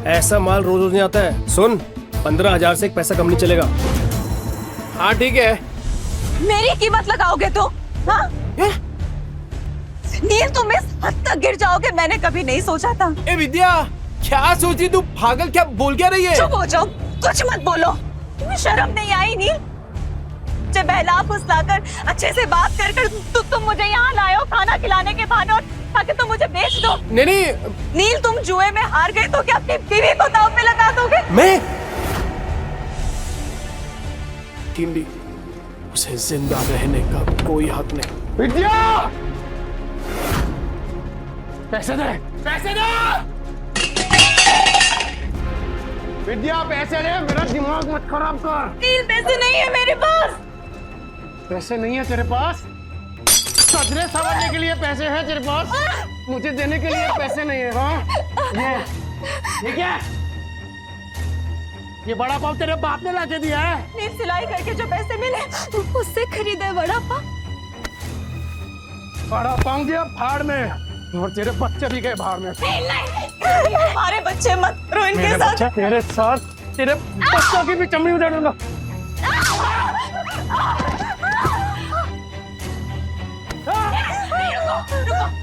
ऐसा माल रोज रोज नहीं आता है। सुन, 15,000 से एक पैसा कम नहीं चलेगा। हाँ ठीक है। मेरी कीमत लगाओगे तो? हाँ? नील, तुम इस हद तक गिर जाओगे मैंने कभी नहीं सोचा था। ए विद्या, क्या सोची तू? पागल, क्या बोल क्या रही है? चुप हो जाओ, कुछ मत बोलो। तुम्हें शर्म नहीं आई नील? मुझे बहला फुसलाकर अच्छे से बात कर तुम मुझे यहाँ लाए हो खाना खिलाने के बहाने, और ताकि तुम मुझे बेच दो। नहीं। नील, तुम जुए में हार गए तो क्या अपनी बीवी को दांव पे लगा दोगे? मैं टिंडी, उसे जिंदा रहने का कोई हक नहीं। विद्या, पैसे दे, पैसे दे। विद्या पैसे दे, मेरा दिमाग मत खराब कर। नील, पैसे नहीं है मेरे पास। पैसे नहीं है तेरे पास? सजने संवरने के लिए पैसे हैं तेरे पास, मुझे देने के लिए पैसे नहीं है। हाँ, ये क्या? ये बड़ा पाव तेरे बाप ने लाके दिया है? नील, सिलाई करके जो पैसे मिले उससे खरीदे बड़ा पाव। बड़ा पाव दिया फाड़ में, और तेरे बच्चे भी गए भाड़ में। नहीं, हमारे बच्चे मत करो इनके साथ। तेरे साथ तेरे बच्चों की भी चमड़ी उतार दूंगा।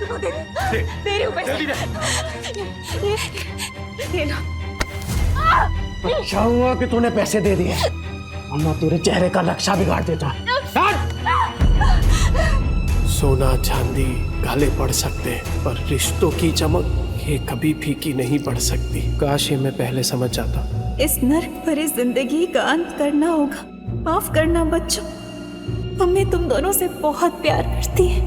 रुको, दे रही हूँ पैसे। ये लो। अच्छा हुआ कि तूने पैसे दे दिए, वरना तेरे चेहरे का नक्शा बिगाड़ देता। सोना चांदी काले पड़ सकते हैं, पर रिश्तों की चमक ये कभी फीकी नहीं पड़ सकती। काश ये मैं पहले समझ जाता। इस नर्क भरी जिंदगी का अंत करना होगा। माफ करना बच्चों, मम्मी तुम दोनों से बहुत प्यार करती है।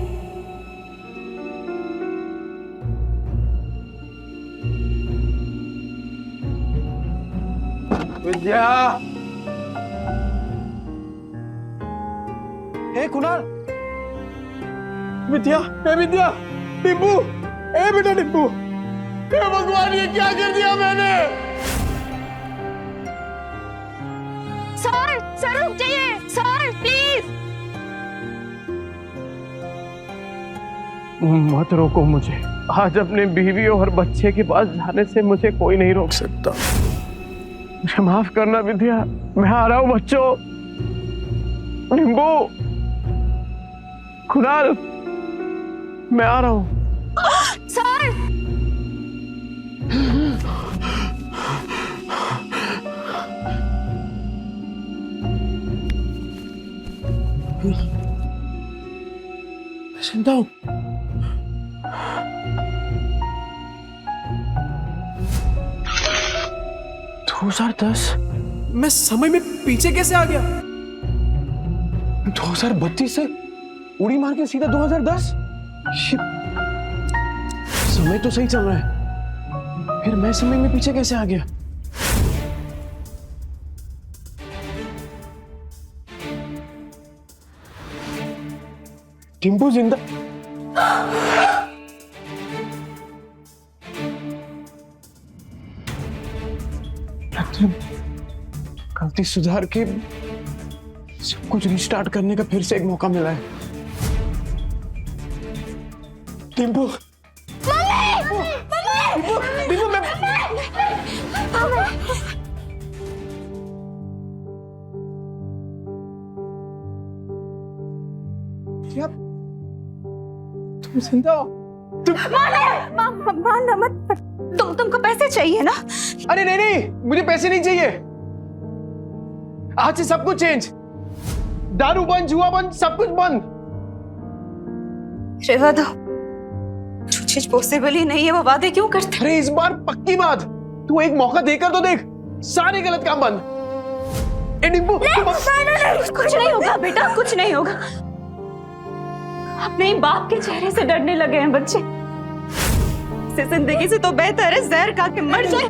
विद्या, हे कुणाल, विद्या, हे विद्या, टिब्बू, ए बेटा टिब्बू, हे भगवान ये क्या कर दिया मैंने? सर रुक जाइए, सर प्लीज। मत रोको मुझे, आज अपने बीवी और बच्चे के पास जाने से मुझे कोई नहीं रोक सकता। मुझे माफ करना विद्या, मैं आ रहा हूँ बच्चों। टिब्बू, कुणाल, मैं आ रहा हूँ। सर, जिंदा हूं। मैं समय में पीछे कैसे आ गया? 2032 से उड़ी मार के सीधा 2010। समय तो सही चल रहा है, फिर मैं समय में पीछे कैसे आ गया? टिम्पू जिंदा? गलती सुधार के सब कुछ रिस्टार्ट करने का फिर से एक मौका मिला है। टिम्पू, टिम्पू, मैं क्या? तुम जिंदा हो? मारना मत। तुमको पैसे चाहिए ना? अरे नहीं, मुझे पैसे नहीं चाहिए। आज से सब कुछ चेंज, दारू बंद, जुआ बंद, सब कुछ बंद। रेवा दो, जो चीज पॉसिबल ही नहीं है वो वादे क्यों करते? अरे इस बार पक्की बात, तू एक मौका देकर तो देख, सारे गलत काम बंद। टिम्पू, कुछ नहीं होगा बेटा, कुछ नहीं होगा। अपने बाप के चेहरे से डरने लगे हैं बच्चे। इस जिंदगी से तो बेहतर है जहर खा के मर जाए।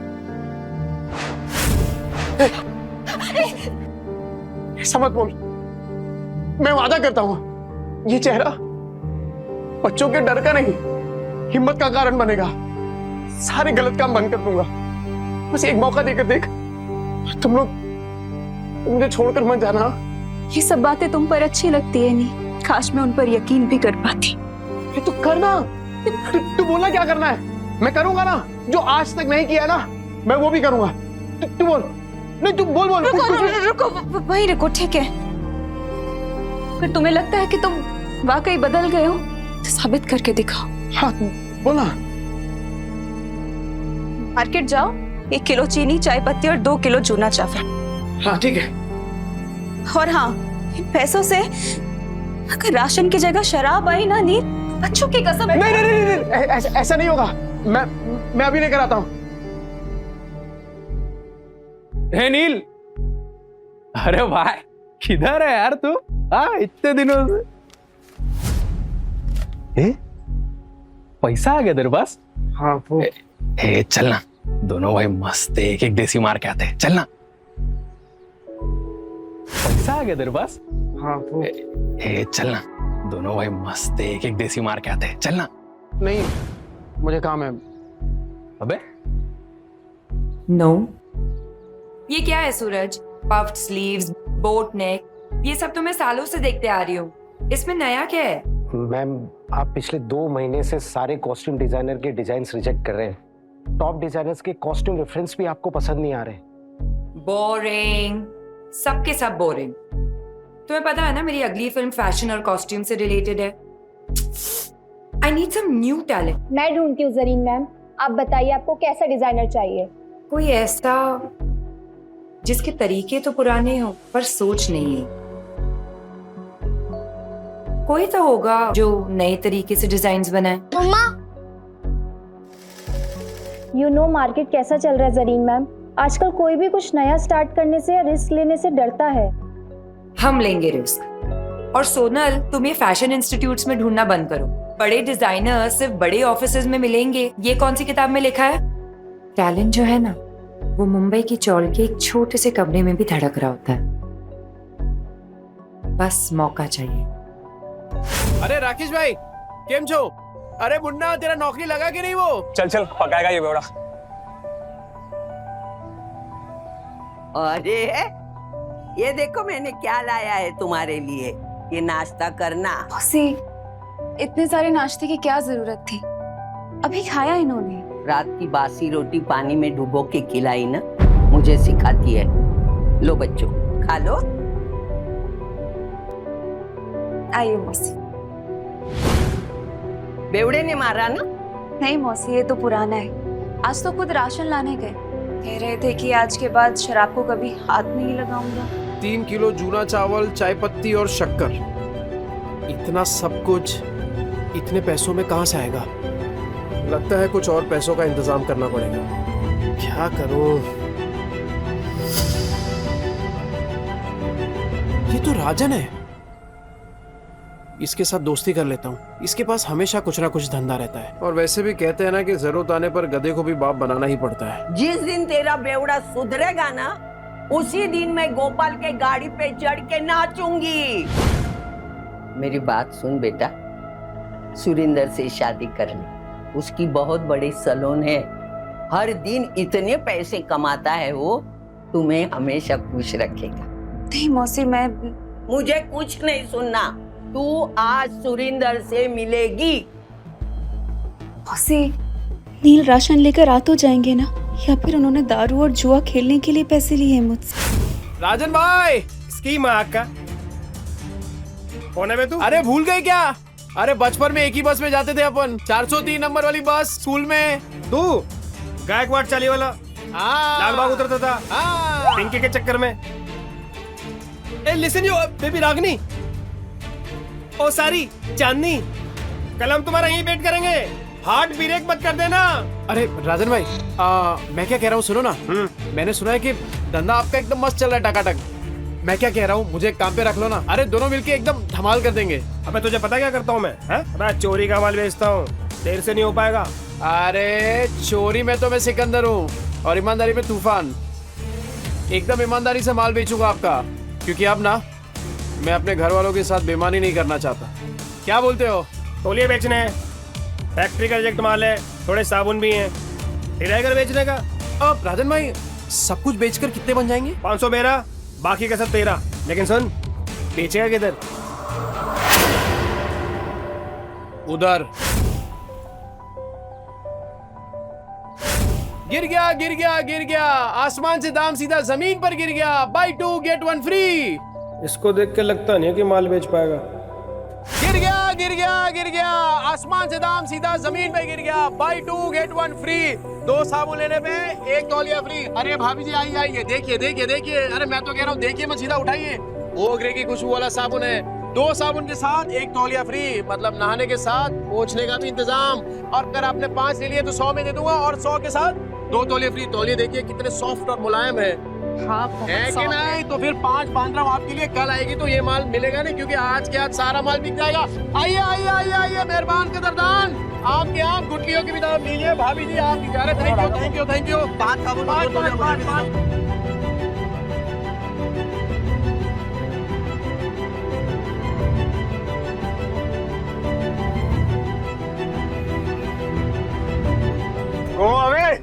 ऐसा मत बोल, मैं वादा करता हूं, ये चेहरा बच्चों के डर का नहीं, हिम्मत का कारण बनेगा। सारे गलत काम बंद कर दूंगा, बस एक मौका देकर देख। तुम लोग मुझे छोड़कर मत जाना। ये सब बातें तुम पर अच्छी लगती है नहीं, काश मैं उन पर यकीन भी कर पाती। तो करना, तू बोलना क्या करना है, मैं करूंगा ना। जो आज तक नहीं किया ना, मैं वो भी करूंगा। तू बोल, नहीं तू बोल बोल। रुको, वहीं रुको, ठीक है। अगर तुम्हें लगता है कि तुम वाकई बदल गए हो तो साबित करके दिखाओ। हाँ बोला। मार्केट जाओ, 1 किलो चीनी, चाय पत्ती और 2 किलो चूना चावल। हाँ ठीक है। और हाँ, इन पैसों से अगर राशन की जगह शराब आई ना नील, बच्चों की कसम। नहीं नहीं नहीं, नहीं, नहीं ऐसा नहीं होगा। मैं अभी लेकर आता हूँ। हे नील, अरे भाई किधर है यार तू? हाँ इतने दिनों से। पैसा आ गया तेरे पास? हाँ वो चलना दोनों भाई मस्त एक एक देसी मार के आते हैं, चलना। पैसा आ गया तेरे पास? हाँ वो चलना दोनों भाई मस्त एक एक देसी मार के आते हैं, चलना। नहीं, मुझे काम है। अबे नो। ये क्या है सूरज? पफ्ड स्लीव्स, बोट नेक, ये सब तो मैं सालों से देखते आ रही हूँ। इसमें नया क्या है? मैम, आप पिछले 2 महीने से सारे कॉस्ट्यूम डिजाइनर के डिजाइन्स रिजेक्ट कर रहे हैं। टॉप डिजाइनर्स के कॉस्ट्यूम रेफरेंस भी आपको पसंद नहीं आ रहे। बोरिंग, सबके सब बोरिंग। तुम्हें पता है ना मेरी अगली फिल्म फैशन और कॉस्ट्यूम से रिलेटेड है। I need some new talent. मैं ढूंढती हूँ जरीन मैम, आप बताइए आपको कैसा डिजाइनर चाहिए? कोई ऐसा जिसके तरीके तो पुराने हो पर सोच नहीं है। कोई तो होगा जो नए तरीके से डिजाइन्स बनाए। मम्मा, यू नो मार्केट कैसा चल रहा है जरीन मैम? आजकल कोई भी कुछ नया स्टार्ट करने से या रिस्क लेने से डरता है। हम लेंगे रिस्क। और सोनल, तुम ये फैशन इंस्टीट्यूट्स में ढूंढना बंद करो। बड़े डिजाइनर सिर्फ बड़े ऑफिसेज में मिलेंगे, ये कौन सी किताब में लिखा है? टैलेंट जो है ना, वो मुंबई की चौल के एक छोटे से कमरे में भी धड़क रहा होता है। बस मौका चाहिए। अरे राकेश भाई, केम छो? अरे मुन्ना, तेरा नौकरी लगा कि नहीं वो? चल चल, पकाएगा ये बेवड़ा। अरे ये देखो मैंने क्या लाया है तुम्हारे लिए, ये नाश्ता करना। मौसी, इतने सारे नाश्ते की क्या जरूरत थी? अभी खाया इन्होंने। रात की बासी रोटी पानी में डुबो के खिलाई ना, मुझे सिखाती है। लो बच्चों, खा लो। आइए मौसी। बेवड़े ने मारा ना? नहीं मौसी, ये तो पुराना है। आज तो खुद राशन लाने गए, कह रहे थे कि आज के बाद शराब को कभी हाथ नहीं लगाऊंगा। 3 किलो जूना चावल, चाय पत्ती और शक्कर, इतना सब कुछ इतने पैसों में कहां से आएगा? लगता है कुछ और पैसों का इंतजाम करना पड़ेगा। क्या करूं? ये तो राजन है, इसके साथ दोस्ती कर लेता हूँ। इसके पास हमेशा कुछ ना कुछ धंधा रहता है, और वैसे भी कहते हैं ना कि जरूरत आने पर गधे को भी बाप बनाना ही पड़ता है। जिस दिन तेरा बेवड़ा सुधरेगा ना, उसी दिन मैं गोपाल के गाड़ी पे चढ़ के नाचूंगी। मेरी बात सुन बेटा, सुरिंदर से शादी कर ले। उसकी बहुत बड़ी सैलून है, हर दिन इतने पैसे कमाता है वो, तुम्हें हमेशा खुश रखेगा। नहीं मौसी, मैं मुझे कुछ नहीं सुनना, तू आज सुरिंदर से मिलेगी। मौसी, नील राशन लेकर आ तो जाएंगे ना, या फिर उन्होंने दारू और जुआ खेलने के लिए पैसे लिए हैं मुझसे? राजन भाई, इसकी माँ का कौन है बे तू? अरे भूल गए क्या? अरे बचपन में एक ही बस में जाते थे अपन, 403 नंबर वाली बस, स्कूल में। तू गायकवाड़ चाली वाला लाल बाग उतरता था पिंकी के चक्कर में। ए लिसन यू बेबी रागनी, ओ सारी चांदनी, कल हम तुम्हारा यहीं वेट करेंगे, हार्ट ब्रेक मत कर देना। अरे राजन भाई, मैं क्या कह रहा हूँ सुनो ना। मैंने सुना है कि धंधा आपका एकदम मस्त चल रहा है, टकाटक। मैं क्या कह रहा हूँ, मुझे काम पे रख लो ना। अरे दोनों मिलके एकदम धमाल कर देंगे। अबे तुझे पता क्या करता हूँ मैं चोरी का माल बेचता हूँ, देर से नहीं हो पाएगा। अरे चोरी में तो मैं सिकंदर हूँ, और ईमानदारी में तूफान। एकदम ईमानदारी से माल बेचूंगा आपका, क्योंकि अब ना मैं अपने घर वालों के साथ बेईमानी नहीं करना चाहता। क्या बोलते हो? तौलिए बेचने हैं, फैक्ट्री का रिजेक्ट माल है, थोड़े साबुन भी हैं, हिरागर बेचने का। अब राजन भाई, सब कुछ बेचकर कितने बन जाएंगे? 500 मेरा, बाकी का सब तेरा। लेकिन सुन, बेचेगा किधर? उधर। गिर गया गिर गया गिर गया, आसमान से दाम सीधा जमीन पर गिर गया। Buy 2 get 1 free. इसको देख के लगता नहीं है कि माल बेच पाएगा। गिर गया गिर गया गिर गया, आसमान से दाम सीधा जमीन पे गिर गया। Buy 2 get 1 free. 2 साबुन लेने पे 1 तौलिया फ्री। अरे भाभी जी आइए आइए, देखिए देखिए देखिए, अरे मैं तो कह रहा हूँ देखिए मत, सीधा उठाइए। ओगरे की खुशबू वाला साबुन है। 2 साबुन के साथ 1 तौलिया फ्री, मतलब नहाने के साथ पोंछने का भी इंतजाम। और अगर आपने 5 ले लिए तो 100 में दे दूंगा, और 100 के साथ 2 तौलिया फ्री। तौलिया देखिए कितने सॉफ्ट और मुलायम है। हाँ है कि नहीं? तो फिर 5 बांध रहा हूँ आपके लिए, कल आएगी तो ये माल मिलेगा नहीं, क्योंकि आज के आज सारा माल बिक जाएगा। आइए आइए आइए आइए, मेहरबान कदरदान, आपके यहाँ गुटलियों की भी दाम लीजिए। भाभी जी आप जा रहे, thank you thank you thank you. 5 साबुन 5 गो अवे।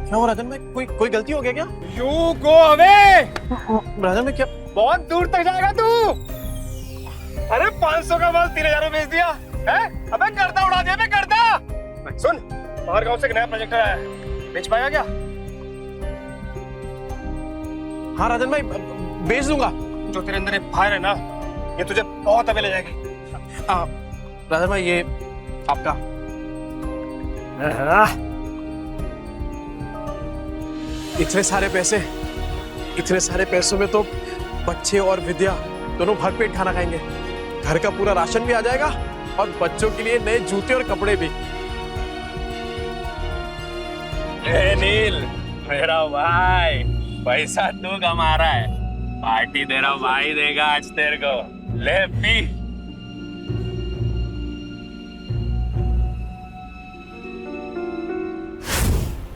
क्या हो राजन भाई, कोई गलती हो गया क्या? You go away. राजन भाई क्या? बहुत दूर तक जाएगा तू। अरे 500 का माल 3000 में बेच दिया है? अबे गर्दा उड़ा दिया, गर्दा। सुन, बाहर गांव से एक नया प्रोजेक्ट आया है, बेच पाएगा क्या? हाँ राजन भाई, बेच दूंगा। जो तेरे अंदर फायर है ना, ये तुझे बहुत आगे ले जाएगी। राजन भाई ये आपका। इतने सारे पैसों में तो बच्चे और विद्या दोनों भरपेट खाना खाएंगे। घर का पूरा राशन भी आ जाएगा और बच्चों के लिए नए जूते और कपड़े भी। नील मेरा भाई, पैसा तू कमा रहा है, पार्टी तेरा भाई देगा आज तेरे को। ले पी।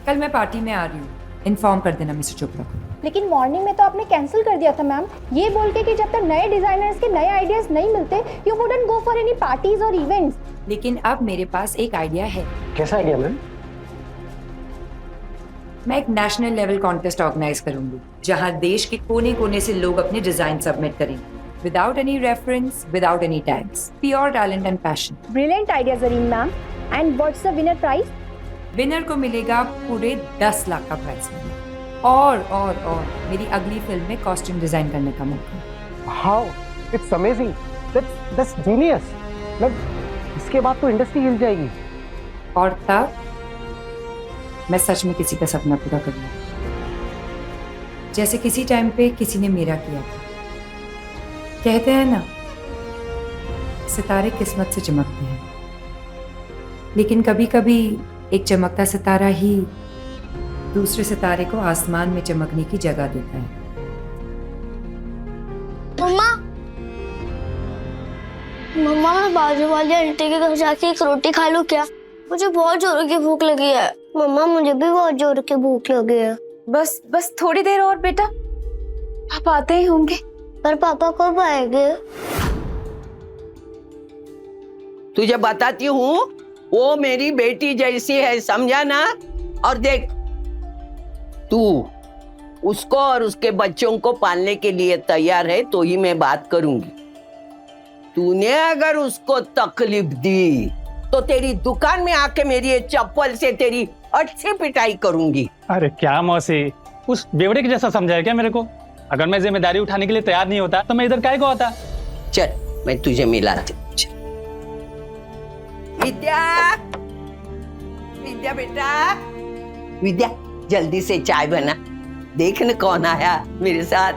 कल मैं पार्टी में आ रही हूँ, इन्फॉर्म कर देना मिस्टर चोपड़ा को। लेकिन मॉर्निंग में तो आपने कैंसिल कर दिया था मैम, ये बोल के कि जब तक नए डिजाइनर्स के नए आइडियाज नहीं मिलते you wouldn't go for any parties और इवेंट्स। लेकिन अब मेरे पास एक आइडिया है। कैसा आइडिया मैम? मैं एक नेशनल लेवल कॉन्टेस्ट ऑर्गेनाइज करूंगी, जहां देश के कोने कोने से लोग अपने डिजाइन सबमिट करेंगे, without any reference, without any tags, pure talent and passion. Brilliant idea Zareen ma'am. And what's the winner prize? Winner को मिलेगा पूरे 10 लाख का प्राइज मनी, और मेरी अगली फिल्म में कॉस्ट्यूम डिजाइन करने का मौका। How it's amazing, that's genius. मतलब इसके बाद तो इंडस्ट्री हिल जाएगी। और तब मैं सच में किसी का सपना पूरा करूंगा, जैसे किसी टाइम पे किसी ने मेरा किया था। कहते हैं ना, सितारे किस्मत से चमकते हैं, लेकिन कभी कभी एक चमकता सितारा ही दूसरे सितारे को आसमान में चमकने की जगह देता है। मम्मा, मैं बाजू वाली आंटी के घर जाके एक रोटी खा लूं क्या? मुझे बहुत जोरों की भूख लगी है। मम्मा मुझे भी बहुत जोरों की भूख लगी है। बस थोड़ी देर और बेटा, पापा आते ही होंगे। पर पापा कब आएंगे? तुझे बताती हूँ, वो मेरी बेटी जैसी है, समझा ना? और देख, तू उसको और उसके बच्चों को पालने के लिए तैयार है तो ही मैं बात करूंगी। तूने अगर उसको तकलीफ दी तो तेरी दुकान में आके मेरी ये चप्पल से तेरी अच्छी पिटाई करूंगी। अरे क्या मौसी, उस बेवड़े के जैसा समझाया क्या मेरे को? अगर मैं जिम्मेदारी उठाने के लिए तैयार नहीं होता तो मैं इधर काहे को आता? चल मैं तुझे मिलाती हूँ। विद्या, विद्या बेटा, विद्या जल्दी से चाय बना। देख न कौन आया मेरे साथ।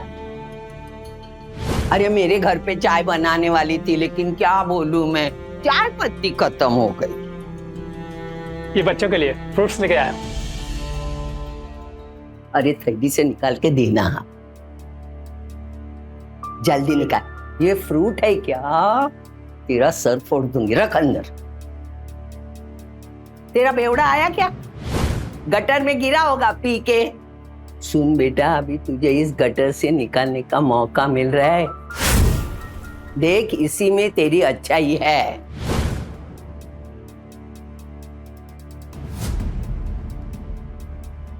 अरे मेरे घर पे चाय बनाने वाली थी, लेकिन क्या बोलूं मैं, चाय पत्ती खत्म हो गई। ये बच्चों के लिए फ्रूट्स लेके आया। अरे थैली से निकाल के देना, जल्दी निकाल। ये फ्रूट है क्या? तेरा सर फोड़ दूंगी, रख अंदर। तेरा बेवड़ा आया क्या? गटर में गिरा होगा पी के। सुन बेटा, अभी तुझे इस गटर से निकालने का मौका मिल रहा है। देख, इसी में तेरी अच्छाई है।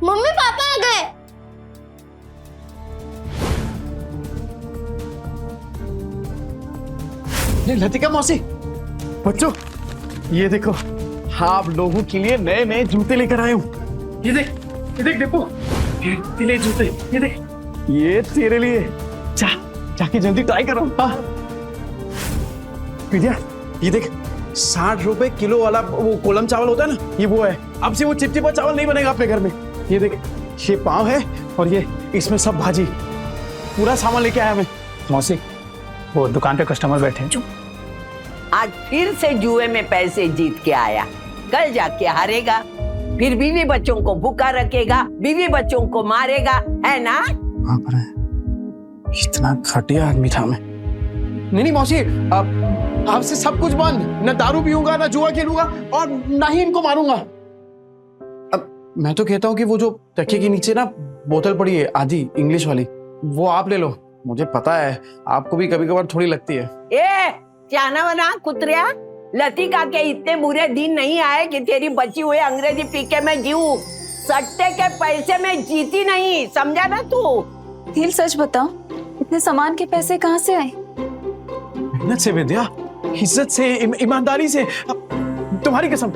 मम्मी पापा आ गए। लतिका मौसी, बच्चों ये देखो, आप लोगों के लिए नए नए जूते लेकर आए हूँ। ये देख देखो, ये ले जूते, ये देख, ये तेरे लिए। जाके जल्दी ट्राई करो। हाँ विद्या, ये देख 60 रुपए किलो वाला वो कोलम चावल होता है ना, ये वो है। अब से वो चिपचिपा चावल नहीं बनेगा अपने घर में। ये देख, ये पाव है और ये इसमें सब भाजी, पूरा सामान लेके आया मैं। मौसी, वो दुकान पे कस्टमर बैठे हैं। आज फिर से जुए में पैसे जीत के आया, कल जाके हारेगा, फिर बीवी बच्चों को भूखा रखेगा, बीवी बच्चों को मारेगा, है ना? हाँ पर इतना घटिया आदमी था मैं। नहीं मौसी, अब से सब कुछ बंद। न दारू पीऊंगा, न जुआ खेलूंगा और न ही इनको मारूंगा। अब मैं तो कहता हूँ कि वो जो तकिए के नीचे ना बोतल पड़ी है आधी इंग्लिश वाली, वो आप ले लो। मुझे पता है आपको भी कभी कभार थोड़ी लगती है। जाना वना कुतरिया, लतिका के इतने बुरे दिन नहीं आए कि तेरी बची हुई अंग्रेजी पी के मैं जीऊं। सट्टे के पैसे में जीती नहीं, समझा ना तू? नील सच बताओ, इतने सामान के पैसे कहाँ से आए? मेहनत से विद्या, इज्जत से, ईमानदारी से। तुम्हारी कसम।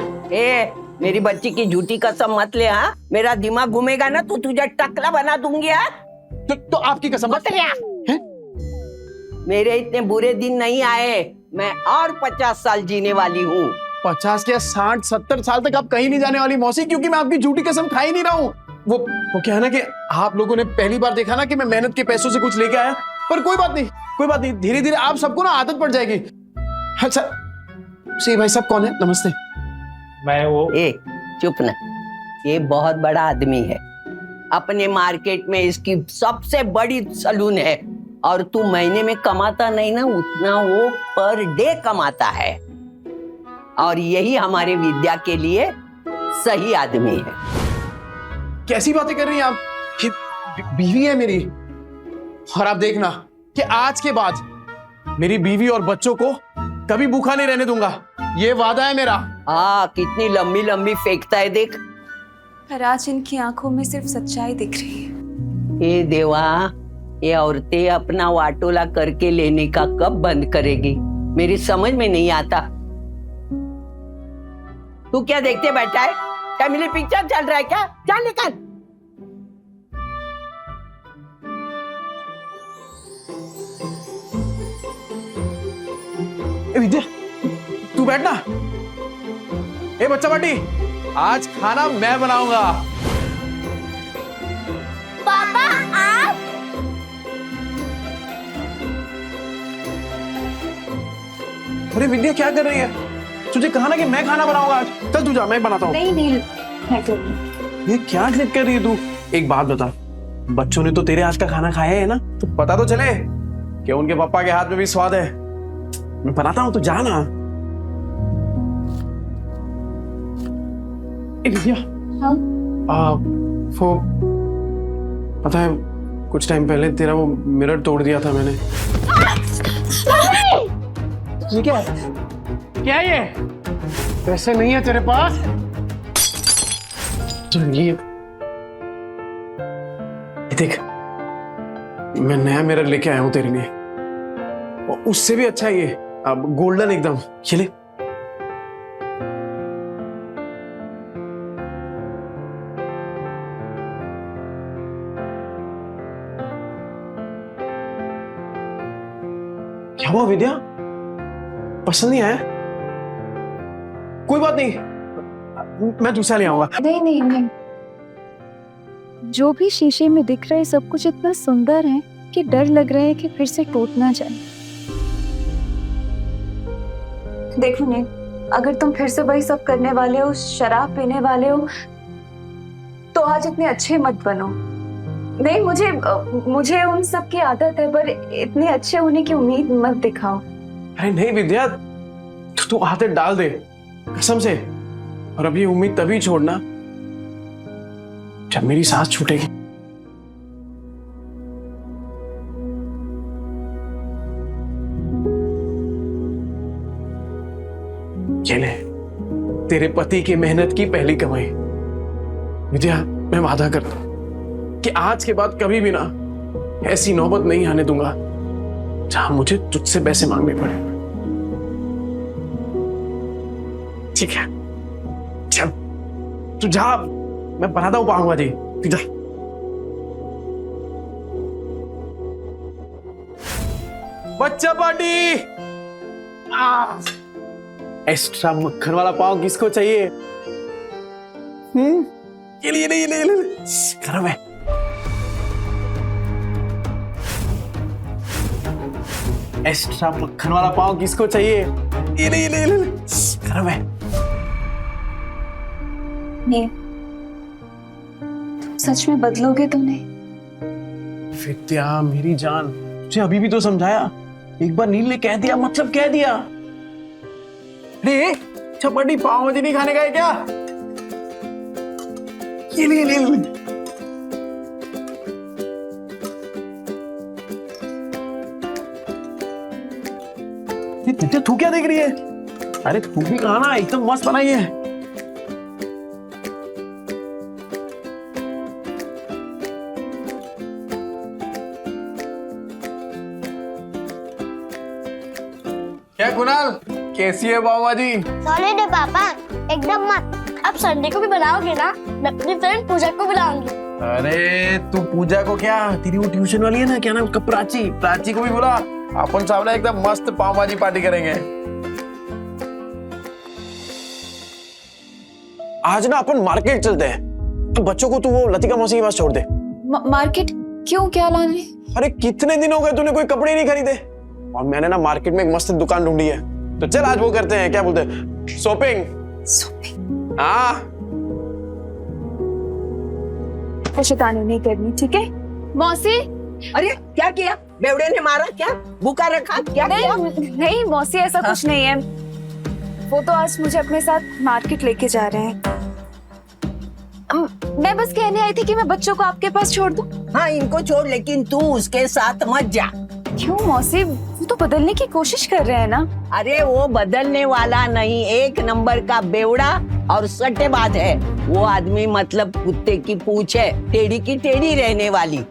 मेरी बच्ची की झूठी कसम मत ले। हाँ, मेरा दिमाग घूमेगा ना तो तुझे टकला बना दूंगी। तो आपकी कसम मत ले। मेरे इतने बुरे दिन नहीं आए, मैं और 50 साल जीने वाली हूँ। 50 क्या 60-70 साल तक आप कहीं नहीं जाने वाली मौसी, क्योंकि मैं आपकी झूठी कसम खा ही नहीं रहा हूँ। वो क्या है ना कि आप लोगों ने पहली बार देखा ना कि मैं मेहनत के पैसों से कुछ लेके आया, पर कोई बात नहीं, धीरे धीरे आप सबको ना आदत पड़ जाएगी। अच्छा सी भाई साहब कौन है? नमस्ते। मैं वो चुप ना, ये बहुत बड़ा आदमी है, अपने मार्केट में इसकी सबसे बड़ी सलून है, और तू महीने में कमाता नहीं ना उतना वो पर डे कमाता है, और यही हमारे विद्या के लिए सही आदमी है। कैसी बातें कर रही हैं आप? बीवी है मेरी, और आप देखना कि आज के बाद मेरी बीवी और बच्चों को कभी भूखा नहीं रहने दूंगा, ये वादा है मेरा। कितनी लंबी लंबी फेंकता है देख। पर आज इनकी आंखों में सिर्फ सच्चाई दिख रही है। ए देवा, ये औरतें अपना वाटोला करके लेने का कब बंद करेगी, मेरी समझ में नहीं आता। तू क्या देखते बैठा है? फैमिली पिक्चर चल रहा है क्या? चल निकल। विद्या तू बैठना। ए बच्चा पार्टी, आज खाना मैं बनाऊंगा। पापा आप? अरे विद्या क्या कर रही है? तुझे कहा ना कि मैं खाना बनाऊंगा आज। चल तू जा, मैं बनाता हूँ। नहीं नील, मैं करूँगी। ये क्या जिद कर रही है तू? एक बात बता, बच्चों ने तो तेरे हाथ का खाना खाया है ना, तो पता तो चले कि उनके पापा के हाथ में भी स्वाद है। मैं बनाता हूँ, तो जा ना। विद्या, हाँ? वो पता है कुछ टाइम पहले तेरा वो मिरर तोड़ दिया था मैंने। ये क्या है? क्या ये? पैसे नहीं है तेरे पास? तो ये देख, मैं नया मिरर लेके आया हूं तेरे लिए, और उससे भी अच्छा ये, अब गोल्डन एकदम। ये ले। क्या हुआ विद्या? पसंद नहीं आया? कोई बात नहीं, मैं दूसरा ले आऊंगा। नहीं, जो भी शीशे में दिख रहा है सब कुछ इतना सुंदर है कि डर लग रहा है कि फिर से टूट ना जाए। देखो नील, अगर तुम फिर से वही सब करने वाले हो, शराब पीने वाले हो, तो आज इतने अच्छे मत बनो। नहीं, मुझे उन सब की आदत है, पर इतने अच्छे होने की उम्मीद मत दिखाओ। अरे नहीं विद्या, तू आदत डाल दे कसम से, और अब ये उम्मीद तभी छोड़ना जब मेरी सांस छूटेगी। ये ले, तेरे पति की मेहनत की पहली कमाई। विद्या, मैं वादा करता हूं कि आज के बाद कभी भी ना ऐसी नौबत नहीं आने दूंगा जहां मुझे तुझसे पैसे मांगने पड़े। ठीक है, चल तू जा, मैं बनाता हूँ पाव भाजी, तू जा। बच्चा पार्टी। एक्स्ट्रा मक्खन वाला पाव किसको चाहिए? ये ले, ले, ले, ले, ले। गरम है। एक्स्ट्रा मक्खन वाला पाव किसको चाहिए? ये ले, ले, ले, ले। गरम है। नहीं, तुम सच में बदलोगे तो नहीं? विद्या मेरी जान, तुझे अभी भी तो समझाया। एक बार नील ने कह दिया मतलब कह दिया। अरे चपाटी पाव भाजी नहीं खाने का है क्या? ये ले, ले, ले। विद्या तू क्या देख रही है? अरे तू भी कहा ना, एकदम मस्त बनाई है। क्या कुणाल, कैसी है पाव भाजी? सॉलिड है पापा, एकदम मस्त। अब संडे को भी बनाओगे ना? मैं अपनी फ्रेंड पूजा को बुलाऊंगी। अरे तू पूजा को क्या, तेरी वो ट्यूशन वाली है ना, क्या नाम उसका, प्राची, प्राची को भी बुला। अपन सामने एकदम मस्त पाव भाजी पार्टी करेंगे। आज ना अपन मार्केट चलते हैं। तो बच्चों को तू वो लतिका मौसी के पास छोड़ दे। मार्केट क्यों, क्या लाने? अरे कितने दिन हो गए तूने कोई कपड़े नहीं खरीदे, और मैंने ना मार्केट में एक मस्त दुकान ढूंढी है। तो चल आज वो करते हैं, क्या बोलते हैं, शॉपिंग। शॉपिंग? हाँ शैतानी नहीं करनी, ठीक है? मौसी। अरे क्या किया? बेवड़े ने मारा क्या? भूखा रखा क्या? नहीं नहीं मौसी, ऐसा कुछ नहीं है। वो तो आज मुझे अपने साथ मार्केट लेके जा रहे हैं। मैं बस कहने आई थी कि मैं बच्चों को आपके पास छोड़ दूं। हाँ इनको छोड़, लेकिन तू उसके साथ मत जा। क्यों मौसी, वो तो बदलने की कोशिश कर रहे हैं ना। अरे वो बदलने वाला नहीं, एक नंबर का बेवड़ा और सट्टेबाज है वो आदमी। मतलब कुत्ते की पूंछ है, टेढ़ी की टेढ़ी रहने वाली।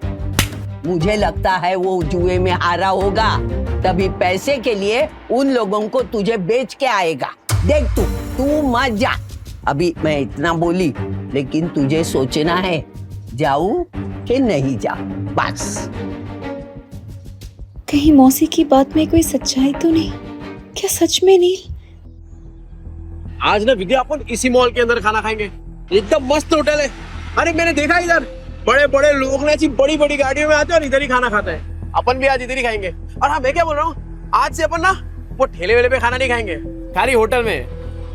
मुझे लगता है वो जुए में हारा होगा, तभी पैसे के लिए उन लोगों को तुझे बेच के आएगा। देख तू मत जा। अभी मैं इतना बोली, लेकिन तुझे सोचना है जाऊं कि नहीं जाऊं, बस। कहीं मौसी की बात में कोई सच्चाई तो नहीं? क्या सच में नील? आज ना विद्या अपन इसी मॉल के अंदर खाना खाएंगे, एकदम मस्त होटल है। अरे मैंने देखा इधर बड़े बड़े लोग ना ऐसी बड़ी बड़ी गाड़ियों में आते हैं और इधर ही खाना खाते हैं। अपन भी आज इधर ही खाएंगे। और हाँ मैं क्या बोल रहा हूँ, आज से अपन ना वो ठेले वेले पे खाना नहीं खाएंगे, खाली होटल में।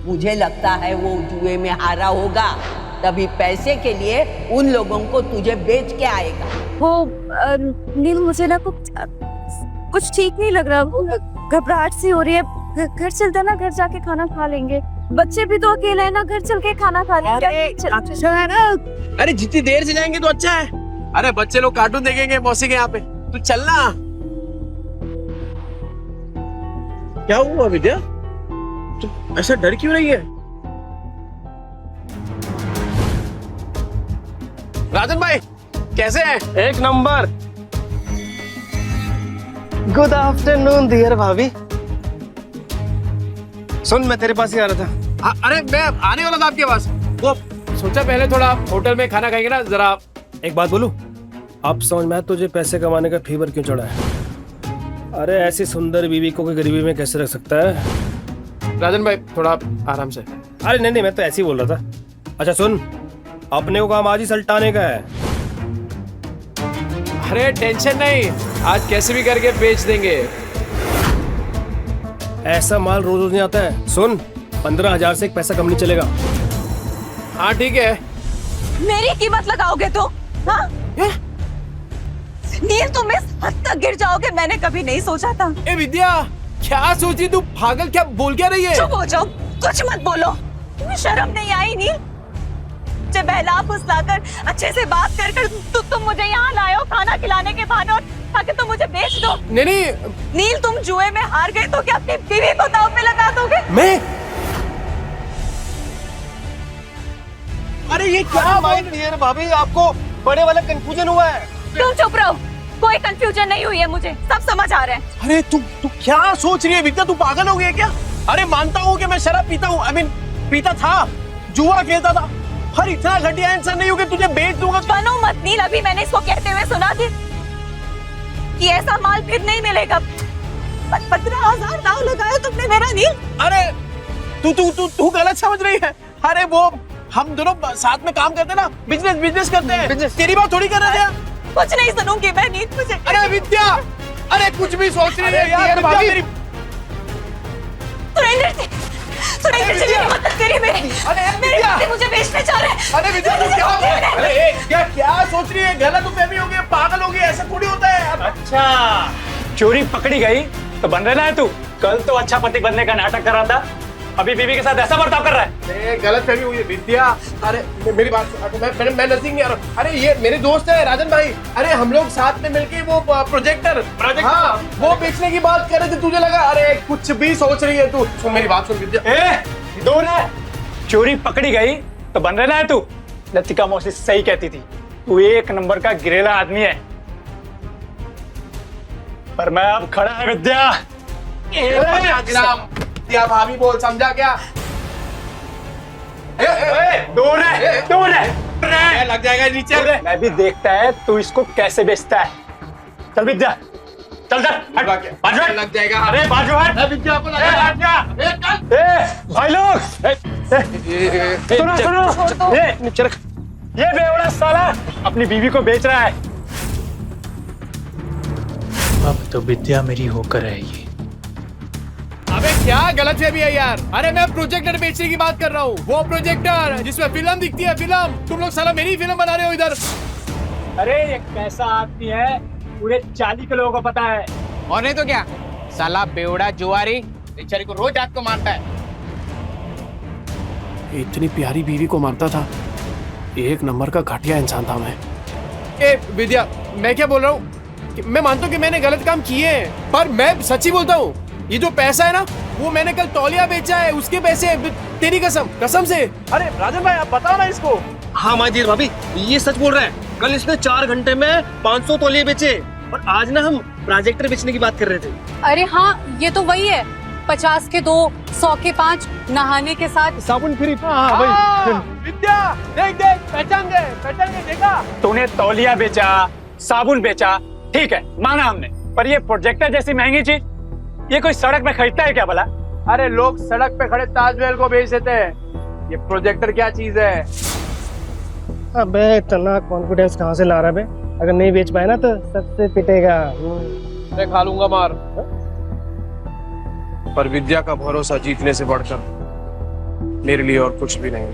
मुझे लगता है वो जुए में हारा होगा, तभी पैसे के लिए उन लोगों को तुझे बेच के आएगा। वो नील, मुझे ना कुछ ठीक नहीं लग रहा, घबराहट सी हो रही है। घर चलते ना, घर जाके खाना खा लेंगे। बच्चे भी तो अकेले हैं ना, घर चल के खाना खा लेंगे। अच्छा है ना? अरे जितनी देर से जाएंगे तो अच्छा है। अरे बच्चे लोग कार्टून देखेंगे मौसी के यहाँ पे, तू चलना। क्या हुआ विद्या, तू ऐसा डर क्यों रही है? राजन भाई कैसे हैं? एक नंबर। गुड आफ्टरनून डियर भाभी। सुन, मैं तेरे पास ही आ रहा था। अरे मैं आने वाला था आपके पास। वो सोचा पहले थोड़ा होटल में खाना खाएंगे ना, जरा। एक बात बोलूं, अब समझ में आया तुझे पैसे कमाने का फीवर क्यों चढ़ा है। अरे ऐसी सुंदर बीवी को कोई गरीबी में कैसे रख सकता है? राजन भाई थोड़ा आराम से। अरे नहीं, मैं तो ऐसे ही बोल रहा था। अच्छा सुन, अपने को काम आज ही सल्टाने का है। अरे टेंशन नहीं, आज कैसे भी करके बेच देंगे। ऐसा माल रोज रोज नहीं आता है। सुन, 15,000 से एक पैसा कम नहीं चलेगा। हाँ ठीक है। मेरी कीमत लगाओगे तो? हाँ? नील तुम इस हद तक गिर जाओगे मैंने कभी नहीं सोचा था। ए विद्या, क्या सोची तू? पागल, क्या बोल क्या रही है? चुप हो जाओ, कुछ मत बोलो। तुम्हें शर्म नहीं आई नील? मुझे बहला फुसलाकर अच्छे से बात कर तुम मुझे यहाँ लाए हो खाना खिलाने के बहाने, और ताकि तुम मुझे बेच दो। नहीं नील, तुम जुए में हार गए तो क्या अपनी बीवी को दांव पे लगा दोगे? मैं? अरे ये क्या भाभी, आपको बड़े वाला कंफ्यूजन हुआ है। तुम चुप रहो, कोई कंफ्यूजन नहीं हुई है, मुझे सब समझ आ रहा है। अरे तू क्या सोच रही है विद्या, तू पागल हो गई है क्या? अरे मानता हूँ कि मैं शराब पीता हूँ, पीता था, जुआ खेलता था, हर इतना घटिया इंसान नहीं हूँ कि तुझे बेच दूंगा। बनो मत नील, अभी मैंने इसको कहते हुए सुना कि ऐसा माल फिर नहीं मिलेगा। 15,000 दाव लगाया तुमने मेरा नील। अरे तू तू तू तू गलत समझ रही है। अरे वो हम दोनों साथ में काम करते हैं ना, बिजनेस करते हैं। तेरी बात थोड़ी कर रहे हैं। कुछ नहीं सुनूंगी मैं नील, मुझे। अरे विद्या, अरे कुछ भी सोच रही है यार विद्या मेरी। सुरेंद्र जी मेरी मदद करिए मेरी। अरे मेरे पति मुझे बेचने जा रहे हैं। अरे विद्या तू क्या, अरे क्या सोच रही है? गलत फहमी हो गई, पागल हो गई, ऐसा थोड़ी होता है। अच्छा, चोरी पकड़ी गई तो बन रहा है तू। कल तो अच्छा पति बनने का नाटक कर रहा था, अभी बीवी के साथ ऐसा बर्ताव कर रहा है। गलत फहमी हुई है विद्या। अरे मेरी बात, मैं नजदीक नहीं आ रहा। अरे ये मेरे दोस्त है राजन भाई। अरे हम लोग साथ में मिलके वो प्रोजेक्टर, हाँ, वो बेचने की बात कर रहे थे। तुझे लगा अरे कुछ भी सोच रही है तू। सुन मेरी बात सुन विद्या। दूर है, चोरी पकड़ी गई तो बन रहा है तू। लतिका मौसी सही कहती थी, तू एक नंबर का गिरेला आदमी है। पर मैं अब खड़ा है विद्या। क्या भाभी बोल, समझा क्या? दूर है, लग जाएगा नीचे। मैं भी देखता है तू इसको कैसे बेचता है। चल विद्या, चल बाजू हट। लग जाएगा। अरे बाजू हट। विद्या को लगा। भाई लोग सुनो, ये बेवड़ा साला अपनी बीवी को बेच रहा है। अब तो विद्या मेरी होकर रहेगी। अबे क्या गलत फहमी है यार? अरे मैं प्रोजेक्टर बेचने की बात कर रहा हूँ। वो प्रोजेक्टर जिसमें फिल्म दिखती है, फिल्म। तुम लोग साला मेरी फिल्म बना रहे हो इधर। अरे ये कैसा आदमी है, पूरे 40 के लोगों को पता है। और नहीं तो क्या, साला बेवड़ा जुआरी बेचारी को रोज रात को मारता है। इतनी प्यारी बीवी को मारता था। एक नंबर का घटिया इंसान था मैं। विद्या, मैं क्या बोल रहा हूँ? मैं मानता हूँ कि मैंने गलत काम किए हैं, पर मैं सच्ची बोलता हूँ। ये जो पैसा है ना, वो मैंने कल तौलिया बेचा है, उसके पैसे। तेरी कसम से। अरे राजन भाई आप बताओ ना इसको। हाँ माजीर भाभी, ये सच बोल रहे हैं। कल इसने 4 घंटे में 500 तौलिए बेचे, और आज ना हम प्रोजेक्टर बेचने की बात कर रहे थे। अरे हाँ, ये तो वही है। 50 के 2, 100 के 5, नहाने के साथ साबुन फ्री। हाँ विद्या, देख पहचान गए देखा। तूने तौलिया बेचा, साबुन बेचा, ठीक है माना हमने, पर ये प्रोजेक्टर जैसी महंगी चीज ये कोई सड़क पे खरीदता है क्या भला? अरे लोग सड़क पे खड़े ताजमहल को बेच देते हैं, ये प्रोजेक्टर क्या चीज है? अबे इतना कॉन्फिडेंस कहाँ से ला रहा है? अगर नहीं बेच पाए ना तो सबसे पिटेगा। मैं खा लूंगा मार। पर विद्या का भरोसा जीतने से बढ़कर मेरे लिए और कुछ भी नहीं।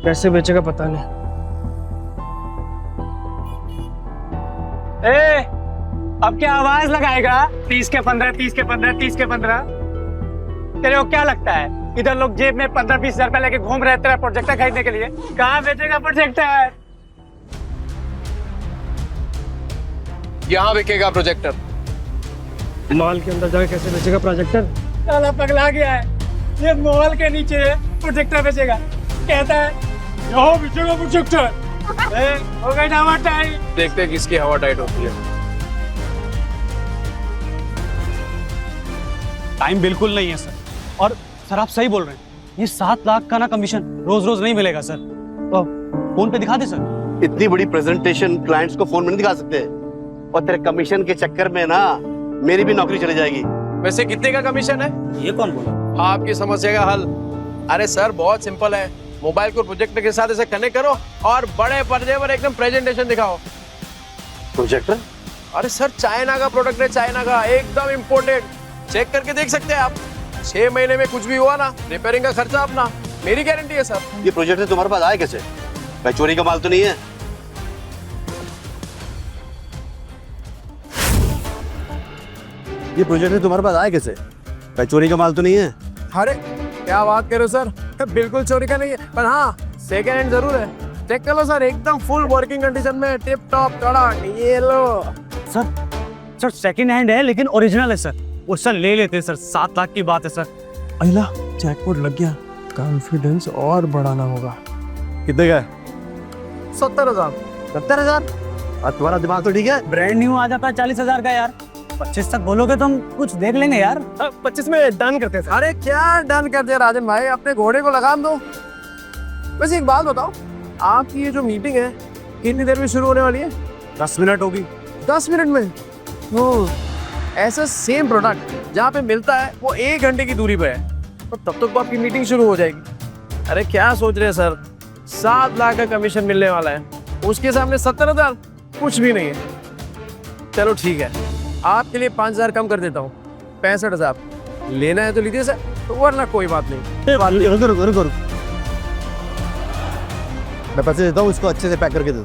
कैसे बेचेगा पता नहीं। अब क्या आवाज लगाएगा? 30 के 15, 30 के 15, 30 के 15। तेरे को क्या लगता है इधर लोग जेब में 15-20 हजार रुपए लेके घूम रहे तेरा प्रोजेक्टर खरीदने के लिए? कहाँ बेचेगा प्रोजेक्टर? यहाँ बिकेगा प्रोजेक्टर। मॉल के अंदर जाके कैसे बेचेगा प्रोजेक्टर? साला पगला गया है, ये मॉल के नीचे प्रोजेक्टर बेचेगा। कहता है यहाँ बेचेगा प्रोजेक्टर। हो गई ना हवा टाइट। देखते हैं किसकी हवा टाइट होती है। टाइम बिल्कुल नहीं है सर। और सर आप सही बोल रहे हैं, ये 7 लाख का ना कमीशन रोज रोज नहीं मिलेगा सर। तो फोन पे दिखा दे सर। इतनी बड़ी प्रेजेंटेशन क्लाइंट्स को फोन में नहीं दिखा सकते, और तेरे कमीशन के चक्कर में ना मेरी भी नौकरी चली जाएगी। वैसे कितने का कमीशन है? ये कौन बोला? आपकी समस्या का हल। अरे सर बहुत सिंपल है, मोबाइल को प्रोजेक्टर के साथ ऐसे कनेक्ट करो और बड़े पर्दे पर एकदम प्रेजेंटेशन दिखाओ। प्रोजेक्टर? अरे सर चाइना का प्रोडक्ट है, चाइना का, एकदम इम्पोर्टेड। चेक करके देख सकते हैं आप। 6 महीने में कुछ भी हुआ ना, रिपेयरिंग का खर्चा अपना, मेरी गारंटी है सर। ये प्रोजेक्टर तुम्हारे पास आया कैसे? भाई चोरी का माल तो नहीं है? ये प्रोजेक्टर तुम्हारे पास आया कैसे? भाई चोरी का माल तो नहीं है? अरे क्या बात कर रहे हो सर, बिल्कुल चोरी का नहीं है, पर हाँ सेकेंड हैंड जरूर है। चेक कर लो सर, एकदम फुल वर्किंग कंडीशन में, टिप टॉप कड़क। ये लो सर सेकंड हैंड है लेकिन ओरिजिनल है सर। वो सर ले लेते हैं सर, 7 लाख की बात है सर। अल्ला जैकपॉट लग गया, कॉन्फिडेंस और बढ़ाना होगा। कितने का? 70,000। 70,000? तुम्हारा दिमाग तो ठीक है? ब्रांड न्यू आ जाता है 40,000 का यार। 25 तक बोलोगे तो हम कुछ देख लेंगे यार। 25 में डन करते हैं। अरे क्या डन करते हैं राजन भाई, अपने घोड़े को लगाम दो। वैसे एक बात बताओ, आपकी ये जो मीटिंग है कितनी देर में शुरू होने वाली है? 10 मिनट होगी। 10 मिनट में? ओह, ऐसा सेम प्रोडक्ट जहाँ पे मिलता है वो 1 घंटे की दूरी पे है, और तब तक तो आपकी मीटिंग शुरू हो जाएगी। अरे क्या सोच रहे हैं सर, 7 लाख का कमीशन मिलने वाला है, उसके सामने 70,000 कुछ भी नहीं है। चलो ठीक है, आपके लिए 5,000 कम कर देता हूँ, 65,000। लेना है तो लीजिए सर, तो वरना कोई बात नहीं। रुको, मैं पैसे देता हूँ, इसको अच्छे से पैक करके दे दो।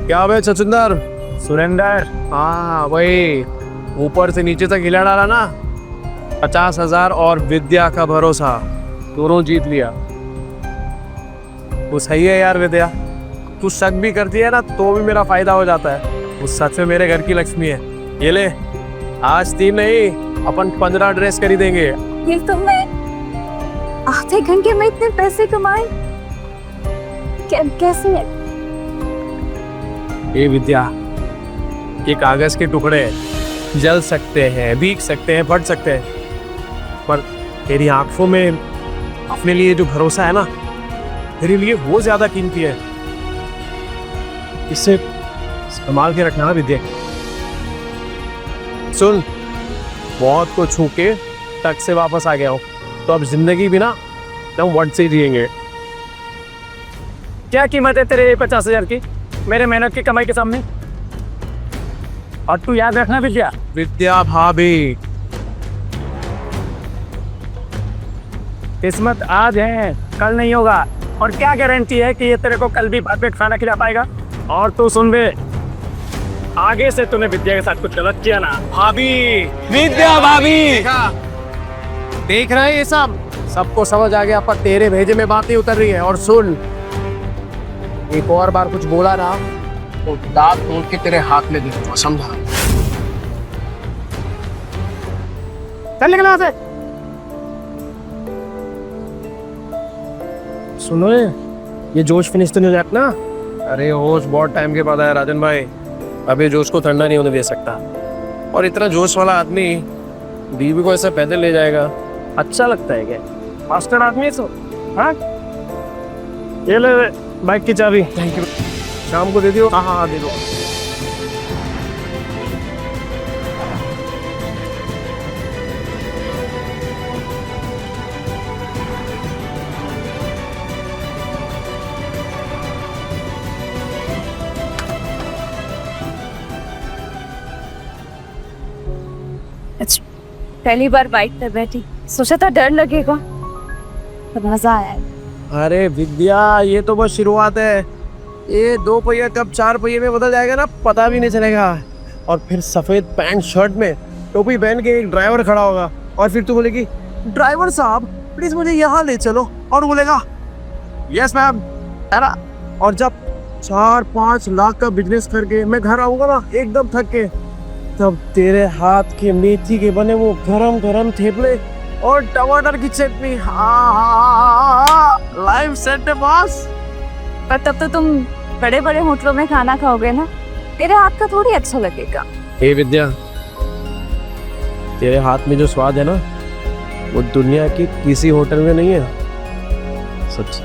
क्या भाई छछुंदर? सुरेंदर। हाँ वही, ऊपर से नीचे तक हिला डाला ना। 50,000 और विद्या का भरोसा, दोनों जीत लिया। वो सही है यार विद्या, तू शक भी करती है ना तो भी मेरा फायदा हो जाता है। वो सच में मेरे घर की लक्ष्मी है। ये ले, आज 3 नहीं अपन 15 ड्रेस खरीदेंगे। ये तुमने आधे घंटे में इतने पैसे कमाए? कैसे? ये विद्या, ये कागज के टुकड़े जल सकते हैं, भीग सकते हैं, फट सकते हैं, पर तेरी आंखों में अपने लिए जो भरोसा है ना, तेरे लिए वो ज्यादा कीमती है। इसे संभाल के रखना विद्या। सुन, बहुत को छू के टक से वापस आ गया हूं, तो अब जिंदगी भी ना एकदम वट से जिएंगे। क्या कीमत है तेरे 50,000 की मेरे मेहनत की कमाई के सामने? और तू याद रखना विद्या। विद्या भाभी, किस्मत आज है, कल नहीं होगा, और क्या गारंटी है कि ये तेरे को कल भी भात पे खाना खिला पाएगा? और तू सुन बे, आगे से तूने विद्या के साथ कुछ गलत किया ना, भाभी, विद्या भाभी। देख रहे हैं ये सबको समझ आ गया, पर तेरे भेजे में बात नहीं उतर रही है। और सुन, एक और बार कुछ बोला ना तो दांत तोड़ के तेरे हाथ में दे दूंगा, समझा? चल निकल वहां से। सुनो, ये जोश फिनिश तो नहीं हो जाता ना? अरे होश बहुत टाइम के बाद आया राजन भाई, अभी जोश को ठंडा नहीं होने दे सकता। और इतना जोश वाला आदमी बीवी को ऐसे पैदल ले जाएगा, अच्छा लगता है क्या? मास्टर आदमी है तो। हाँ, ये ले बाइक की चाबी। Thank you. शाम को दे दियो। हाँ दे दो। पहली बार बाइक पे बैठी, सोचा था डर लगेगा, पर मजा आया। अरे विद्या, ये तो बस शुरुआत है। ये 2 पहिया कब 4 पहिए में बदल जाएगा ना, पता भी नहीं चलेगा। और फिर सफेद पैंट शर्ट में टोपी पहन के एक ड्राइवर खड़ा होगा, और फिर तू बोलेगी, ड्राइवर साहब प्लीज मुझे यहाँ ले चलो, और बोलेगा यस मैम, है ना? और जब 4-5 लाख का बिजनेस करके मैं घर आऊंगा ना एकदम थक के, तब तेरे हाथ के मेथी के बने वो गरम गरम थेपले और टमाटर की चटनी, लाइव सेट है बॉस। पर तब तो तुम बड़े बड़े होटलों में खाना खाओगे ना, तेरे हाथ का थोड़ी अच्छा लगेगा। हे विद्या, तेरे हाथ में जो स्वाद है ना, वो दुनिया की किसी होटल में नहीं है, सच।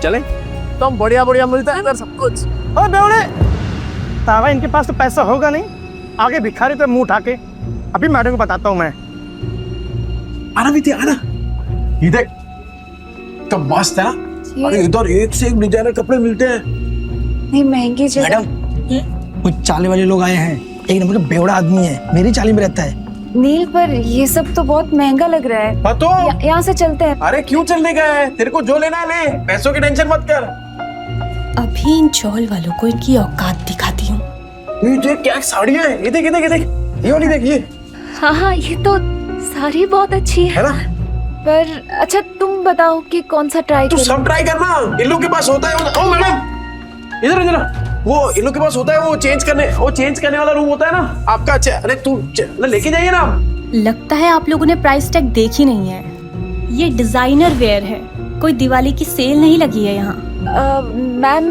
चले तो हम बढ़िया बढ़िया मिलता है इधर सब कुछ। ओ बेवड़े, तावा इनके पास तो पैसा होगा नहीं, आगे भिखारी पे मुंह उठा के। अभी मैडम को बताता हूँ मैं। आना विद्या, आना। ये देख, तो मस्त है ना? अरे इधर एक से एक डिजाइनर कपड़े मिलते हैं। नहीं महंगी जगह। मैडम, कुछ चाले वाले लोग आए हैं, एक नंबर का बेवड़ा आदमी है, मेरी चाली में रहता है। नील, पर ये सब तो बहुत महंगा लग रहा है। तो यहाँ से चलते हैं। अरे क्यों चलने का है? तेरे को जो लेना है ले, पैसों की टेंशन मत कर। अभी इन चौल वालों को इनकी औकात दिखाती हूँ। ये देख क्या साड़ियाँ हैं, ये देख ये देख ये देख, ये वाली देख ये। हाँ, ये तो साड़ी बहुत अच्छी है ना? पर अच्छा तुम बताओ कि कौन सा ट्राई तू सब ट्राई करना, इन लोग के पास होता है। ओ मैडम, इधर इधर, वो इन लोग के पास होता है, वो चेंज करने वाला रूम होता है ना आपका। अच्छा, अरे तू लेके जाइए ना। लगता है आप लोगों ने प्राइस टैग देखी नहीं है। ये डिजाइनर वेयर है, कोई दिवाली की सेल नहीं लगी है यहाँ। मैम,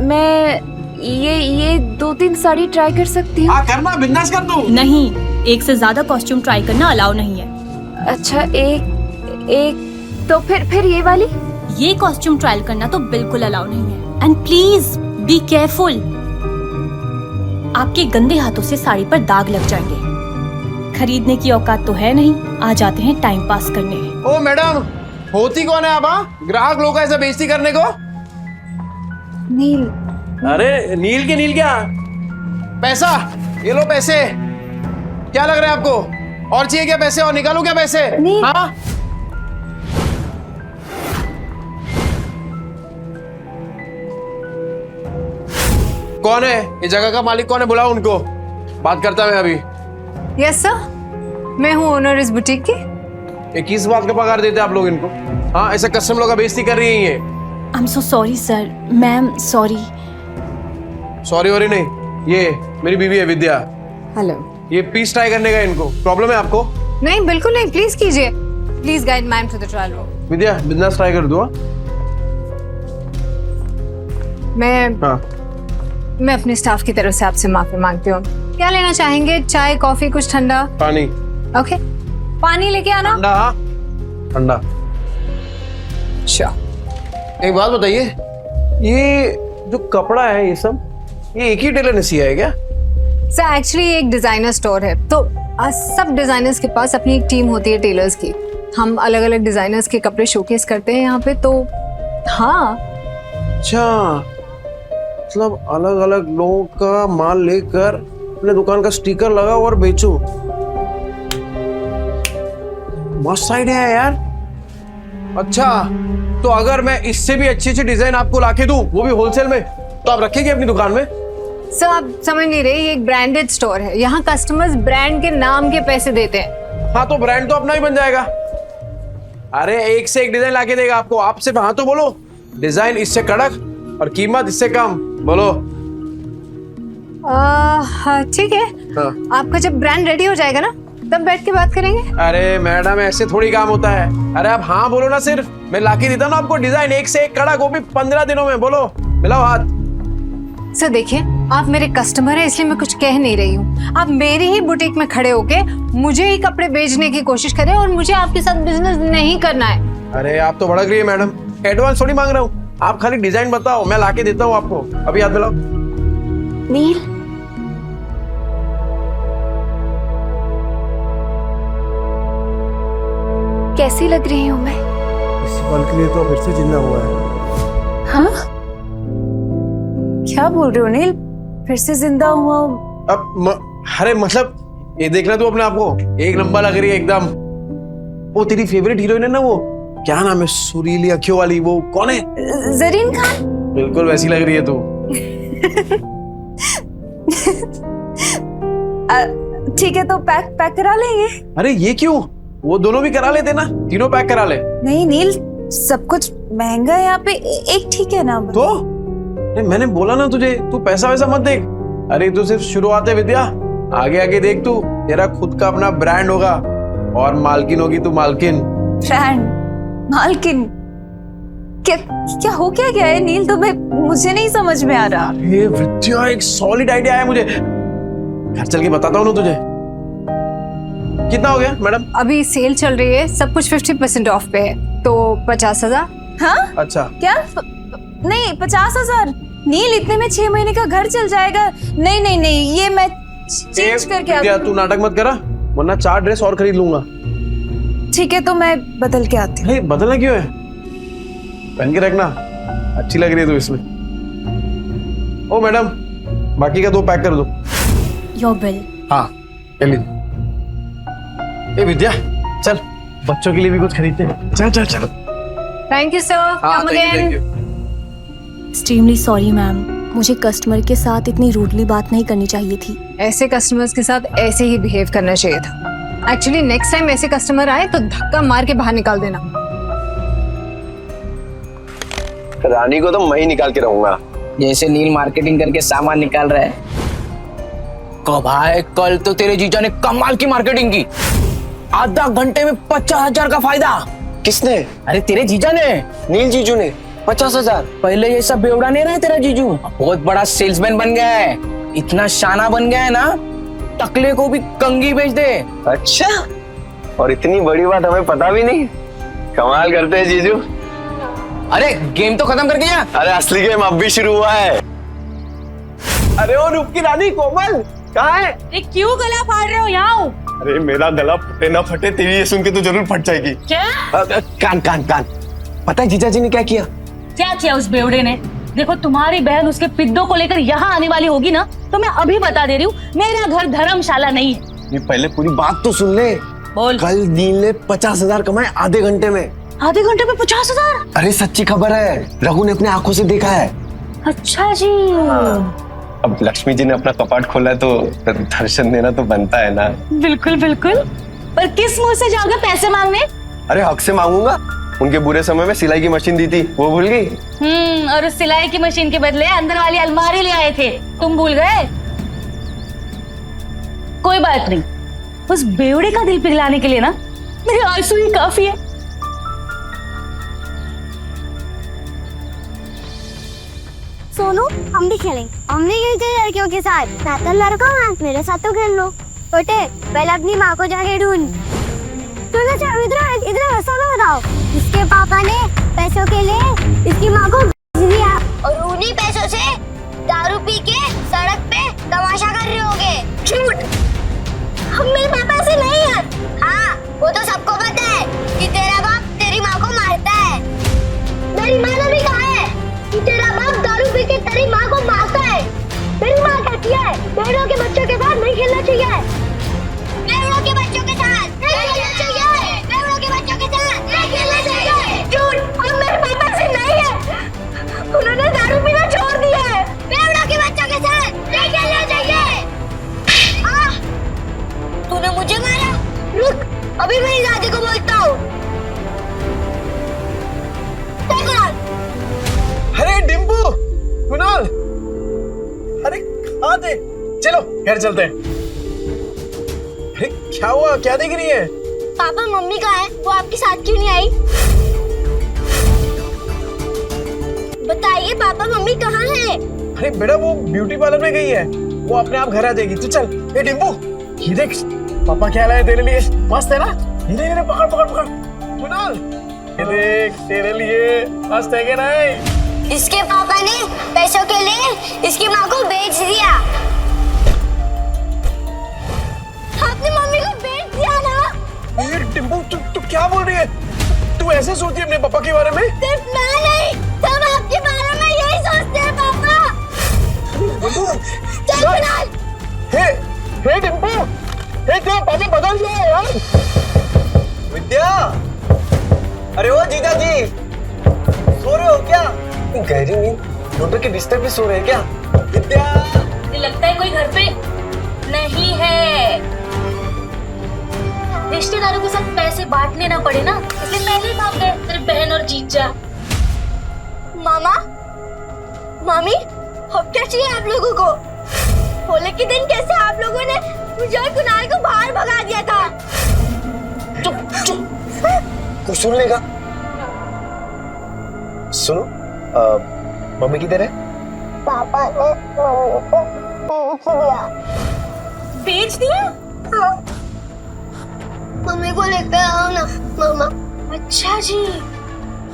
मैं ये 2-3 साड़ी ट्राई कर सकती हूँ? करना, बिंदास कर तू। नहीं, एक से ज्यादा कॉस्ट्यूम ट्राई करना अलाउ नहीं है। अच्छा एक तो फिर ये वाली? ये कॉस्ट्यूम ट्रायल करना तो बिल्कुल अलाउ नहीं है। एंड प्लीज बी केयरफुल, आपके गंदे हाथों से साड़ी पर दाग लग जाएंगे। खरीदने की औकात तो है नहीं, आ जाते हैं टाइम पास करने। ओ मैडम, होती कौन है आप? ग्राहक लोग ऐसे बेइज्जती करने को? नील। अरे नील के नील क्या? पैसा, ये लो पैसे। क्या लग रहा है आपको? और चाहिए क्या पैसे? और निकालू क्या पैसे? हाँ? कौन है ये जगह का मालिक? कौन है? बुलाओ उनको, बात करता मैं अभी। यस सर, मैं हूँ ओनर इस बुटीक की। ये किस बात का पगार देते आप लोग इनको? हाँ, ऐसे कस्टमर लोग का बेइज्जती कर रही है ये। I am so sorry sir. Ma'am sorry. Sorry worry नहीं, ये मेरी बीवी है विद्या। हेलो। ये पीस ट्राई करने का इनको प्रॉब्लम है आपको? नहीं बिल्कुल नहीं, प्लीज कीजिए। Please guide ma'am to the trial room. Vidya बिंदास ट्राई कर दो। मैं अपने स्टाफ की तरफ से आपसे माफी मांगती हूँ। क्या लेना चाहेंगे? चाय, कॉफी, कुछ ठंडा? पानी। ओके, पानी लेके आना। ठंडा? ठंडा। अच्छा, एक बात बताइए, ये जो कपड़ा है ये सब, ये एक ही टेलर ने सिया है क्या? सर एक्चुअली एक डिजाइनर स्टोर है, तो सब डिजाइनर्स के पास अपनी एक टीम होती है टेलर्स की। हम अलग अलग डिजाइनर्स के कपड़े शोकेस करते हैं यहाँ पे, तो हाँ। अच्छा, मतलब अलग अलग लोगों का माल लेकर अपने दुकान का स्टिकर लगाओ और बेचो। मस्त आइडिया है यार। अच्छा, तो अगर मैं इससे भी अच्छी अच्छी डिजाइन आपको लाके दूं, वो भी होलसेल में, तो आप रखेंगे अपनी दुकान में? सर आप समझ नहीं रहे, ये एक ब्रांडेड स्टोर है। यहाँ कस्टमर्स ब्रांड के नाम के पैसे देते हैं। हाँ, तो ब्रांड तो अपना ही बन जाएगा। अरे एक से एक डिजाइन लाके देगा आपको। आप सिर्फ हाँ तो बोलो, डिजाइन इससे कड़क और कीमत इससे कम। बोलो। ठीक है। हाँ। आपका जब ब्रांड रेडी हो जाएगा ना, तब बैठ के बात करेंगे। अरे मैडम, ऐसे थोड़ी काम होता है। अरे आप हाँ बोलो ना, सिर्फ मैं लाके देता ना आपको डिजाइन एक से एक कड़क, वो भी 15 दिनों में। बोलो, मिलाओ हाथ। सर देखिए, आप मेरे कस्टमर हैं, इसलिए मैं कुछ कह नहीं रही हूँ। आप मेरी ही बुटीक में खड़े होके मुझे ही कपड़े बेचने की कोशिश करें, और मुझे आपके साथ बिजनेस नहीं करना है। अरे आप तो भड़क रही है मैडम। एडवांस थोड़ी मांग रहा हूँ, आप खाली डिजाइन बताओ, मैं लाके देता हूँ आपको। अभी हाथ मिलाओ। नील, कैसी लग रही हूँ मैं? इस पल के लिए तो फिर से जिंदा हुआ है। हाँ? क्या बोल रहे हो नील? फिर से जिंदा हुआ हूँ? अरे मतलब ये देखना तू अपने आप को, एक नंबर लग रही है एकदम। वो तेरी फेवरेट हीरोइन है ना, वो क्या नाम है, सुरीली अखियों वाली, वो कौन है? जरीन खान। बिल्कुल वैसी लग रही है तू। ठीक है, तो पैक करा लेंगे। अरे ये क्यों? वो दोनों भी करा लेते ना, तीनों पैक करा ले। नहीं नील, सब कुछ महंगा है यहाँ पे, एक ठीक है ना? तो मैंने बोला ना तुझे, तू पैसा वैसा मत देख। अरे तू सिर्फ शुरुआत है विद्या, आगे आगे देख तू, तेरा खुद का अपना ब्रांड होगा और मालकिन होगी तू, मालकिन। ब्रांड? मालकिन? क्या हो क्या गया है नील? तो मुझे नहीं समझ में आ रहा। अरे विद्या, एक सॉलिड आइडिया है मुझे, घर चल के बताता हूँ ना तुझे। कितना हो गया मैडम? अभी सेल चल रही है, सब कुछ 50% ऑफ पे है, तो 50,000। हाँ? अच्छा। क्या? नहीं, 50,000? नील, इतने में 6 महीने का घर चल जाएगा। नहीं नहीं नहीं, ये मैं चेंज करके विद्या, तू नाटक मत करा, वरना 4 ड्रेस और खरीद लूंगा। ठीक है, तो मैं बदल के आती हूँ। नहीं, बदलना क्यों है? पहन के रखना, अच्छी लग रही है तू इसमें। ओ मैडम, बाकी का 2 पैक कर दो। Your bill. हाँ, ले। ए विद्या, चल बच्चों के लिए भी कुछ खरीदते हैं। चल चल चल। Thank you sir, come again. Extremely sorry ma'am, मुझे कस्टमर के साथ इतनी रूडली बात नहीं करनी चाहिए थी। ऐसे कस्टमर्स के साथ ऐसे ही बिहेव करना चाहिए था। एक्चुअली नेक्स्ट टाइम ऐसे कस्टमर आए तो धक्का मार के बाहर निकाल देना। रानी को तो मैं ही निकाल के रहूंगा, जैसे नील मार्केटिंग करके सामान निकाल रहा है। भाई कल तो तेरे जीजा ने कमाल की मार्केटिंग की, आधा घंटे में 50,000 का फायदा। किसने? अरे तेरे जीजा ने, नील जीजू ने। 50,000? पहले ये सब बेवड़ा नहीं रहा तेरा जीजू, बहुत बड़ा सेल्समैन बन गया है, इतना शाना बन गया है ना टकले को भी कंगी बेच दे। अच्छा, और इतनी बड़ी बात हमें पता भी नहीं। कमाल करते हैं जीजू। अरे गेम तो खत्म कर दिया। अरे असली गेम अब भी शुरू हुआ है। अरे वो रूप की रानी कोमल कहाँ है? अरे क्यों गला फाड़ रहे हो? यहाँ आओ। अरे मेरा गला फटे ना फटे, तेरी ये सुन के तो जरूर फट जाएगी। क्या? कान कान कान। पता है जीजा जी ने क्या किया? क्या किया उस बेवड़े ने? देखो तुम्हारी बहन उसके पिद्दों को लेकर यहाँ आने वाली होगी ना, तो मैं अभी बता दे रही हूँ, मेरा घर धर्मशाला नहीं है। ये पहले पूरी बात तो सुन ले। बोल। कल नील ने 50,000 कमाए आधे घंटे में। आधे घंटे में 50,000? अरे सच्ची खबर है, रघु ने अपने आंखों से देखा है। अच्छा जी। अब लक्ष्मी जी ने अपना कपाट खोला है तो दर्शन देना तो बनता है ना। बिल्कुल बिल्कुल, पर किस मुंह से जाओगे पैसे मांगने? अरे हक से मांगूंगा। उनके बुरे समय में सिलाई की मशीन दी थी, वो भूल गई? और उस सिलाई की मशीन के बदले अंदर वाली अलमारी ले आए थे, तुम भूल गए? कोई बात नहीं, उस बेवड़े का दिल पिघलाने के लिए ना मेरे आंसू ही काफी है। सोनू, हम भी खेलेंगे। हम भी खेलते लड़कियों के साथ। मैं तो लड़का हूँ, मेरे साथ तो खेल लो। छोटे, पहले अपनी माँ को जाके ढूंढ। इधर ऐसा ना बताओ। इसके पापा ने पैसों के लिए इसकी माँ को भेज दिया और उन्हीं पैसों से दारू पी के सड़क पे तमाशा कर रहे होगे। झूठ। हम मेरे पापा से नहीं है। हाँ, वो तो सबको पता है कि तेरा बाप तेरी माँ को मारता है। मेरी माँ ने भी कहा है कि तेरा बाप दारू पी के तेरी माँ को मारता है। मेरी माँ कहती है बेड़ों के बच्चों के साथ नहीं खेलना चाहिए। बेड़ों के बच्चों के साथ नहीं खेलना चाहिए। बेड़ों के बच्चों के साथ नहीं खेलना चाहिए। झूठ। हम मेरे पापा से नहीं है, उन्होंने दारू पीना छोड़ दिया है। बेड़ों के बच्चों के साथ नहीं खेलना चाहिए। तूने मुझे मारा? रुक, अभी मेरी दादी को बोलता हूँ। अरे डिम्पू, कुणाल, अरे कहाँ थे? चलो घर चलते हैं। अरे क्या हुआ, क्या देख रही है? पापा मम्मी कहाँ है? वो आपके साथ क्यों नहीं आई? बताइए पापा मम्मी कहाँ है? अरे बेटा वो ब्यूटी पार्लर में गई है, वो अपने आप घर आ जाएगी। तू चल। ए डिम्पू, ये देख पापा क्या लाए तेरे लिए, मस्त है ना? ये पकड़ पकड़ पकड़। कुणाल, ये देख तेरे लिए, मस्त है क्या नहीं? इसके पापा ने पैसों के लिए इसकी माँ को बेच दिया। आपने मम्मी को बेच दिया ना? ये डिम्पू तू क्या बोल रही है? तू ऐसे सोचती है अपने पापा के बारे में? सिर्फ मैं नहीं, सब आपके बारे में यही सोचते हैं पापा। चल कुणाल। हे डिम्पू, हे क्या पापा बदल गए यार? विद्या, अरे ओ जीजा जी, सो रहे हो क्या? गहरी नींद, डॉक्टर के बिस्तर पे सो रहे हैं क्या? विद्या, लगता है कोई घर पे नहीं है। रिश्तेदारों के साथ पैसे बांटने ना पड़े ना, इसलिए पहले ही भाग गए तेरी बहन और जीजा। मामा, मामी, अब क्या चाहिए आप लोगों को? होली के दिन कैसे आप लोगों ने मुझे और कुणाल को बाहर भगा दिया था? चुप चुप, कुछ सुन लेगा। सुनो, मम्मी किधर है? पापा ने मम्मी को बेच दिया। बेच दिया? हाँ। मम्मी को लेकर आओ ना मामा। अच्छा जी,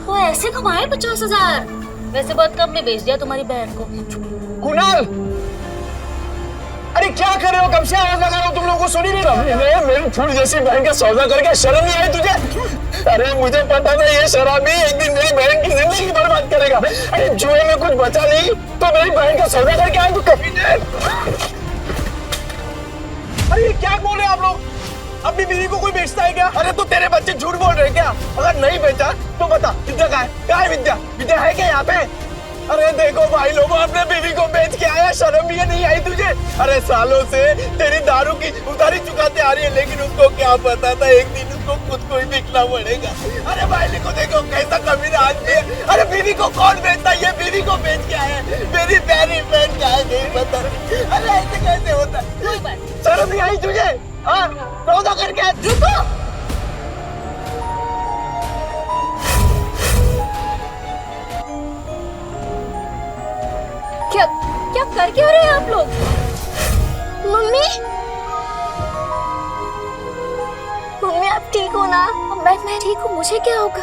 वो ऐसे कमाए 50,000? वैसे बहुत कम में बेच दिया तुम्हारी बहन को। कुणाल, अरे क्या कर रहे हो? कब से आवाज लगा रहा हूँ, तुम लोगों को सुन ही नहीं रहा? मेरी फूल जैसी बहन का सौदा करके शर्म नहीं आई तुझे? अरे मुझे पता था ये शराबी एक दिन मेरी बहन की जिंदगी बर्बाद करेगा। अरे जुए में कुछ बचा नहीं तो मेरी बहन का सौदा करके आए तो कभी नहीं। अरे ये क्या बोल रहे आप लोग? अपनी बीवी को कोई बेचता है क्या? अरे तो तेरे बच्चे झूठ बोल रहे हैं क्या? अगर नहीं बेचा तो बता, विद्या कहाँ है? कहाँ है विद्या? विद्या है क्या यहाँ पे? अरे देखो भाई लोगों, अपने बीवी को बेच के आया, शर्म भी नहीं आई तुझे? अरे सालों से तेरी दारू की उधारी चुकाते आ रही है, लेकिन उसको क्या पता था एक दिन उसको खुद को ही बिकना पड़ेगा। अरे भाई को देखो कैसा कमीना आदमी है। अरे बीवी को कौन बेचता? ये बीवी को बेच के आया, मेरी प्यारी बहन का है, नहीं पता। अरे ऐसे कैसे होता है? शर्म नहीं आई तुझे? हाँ, सौदा करके रुको। क्या क्या कर क्या रहे हैं आप लोग? मम्मी, ठीक हूँ ना? मैं ठीक हूँ, मुझे क्या होगा?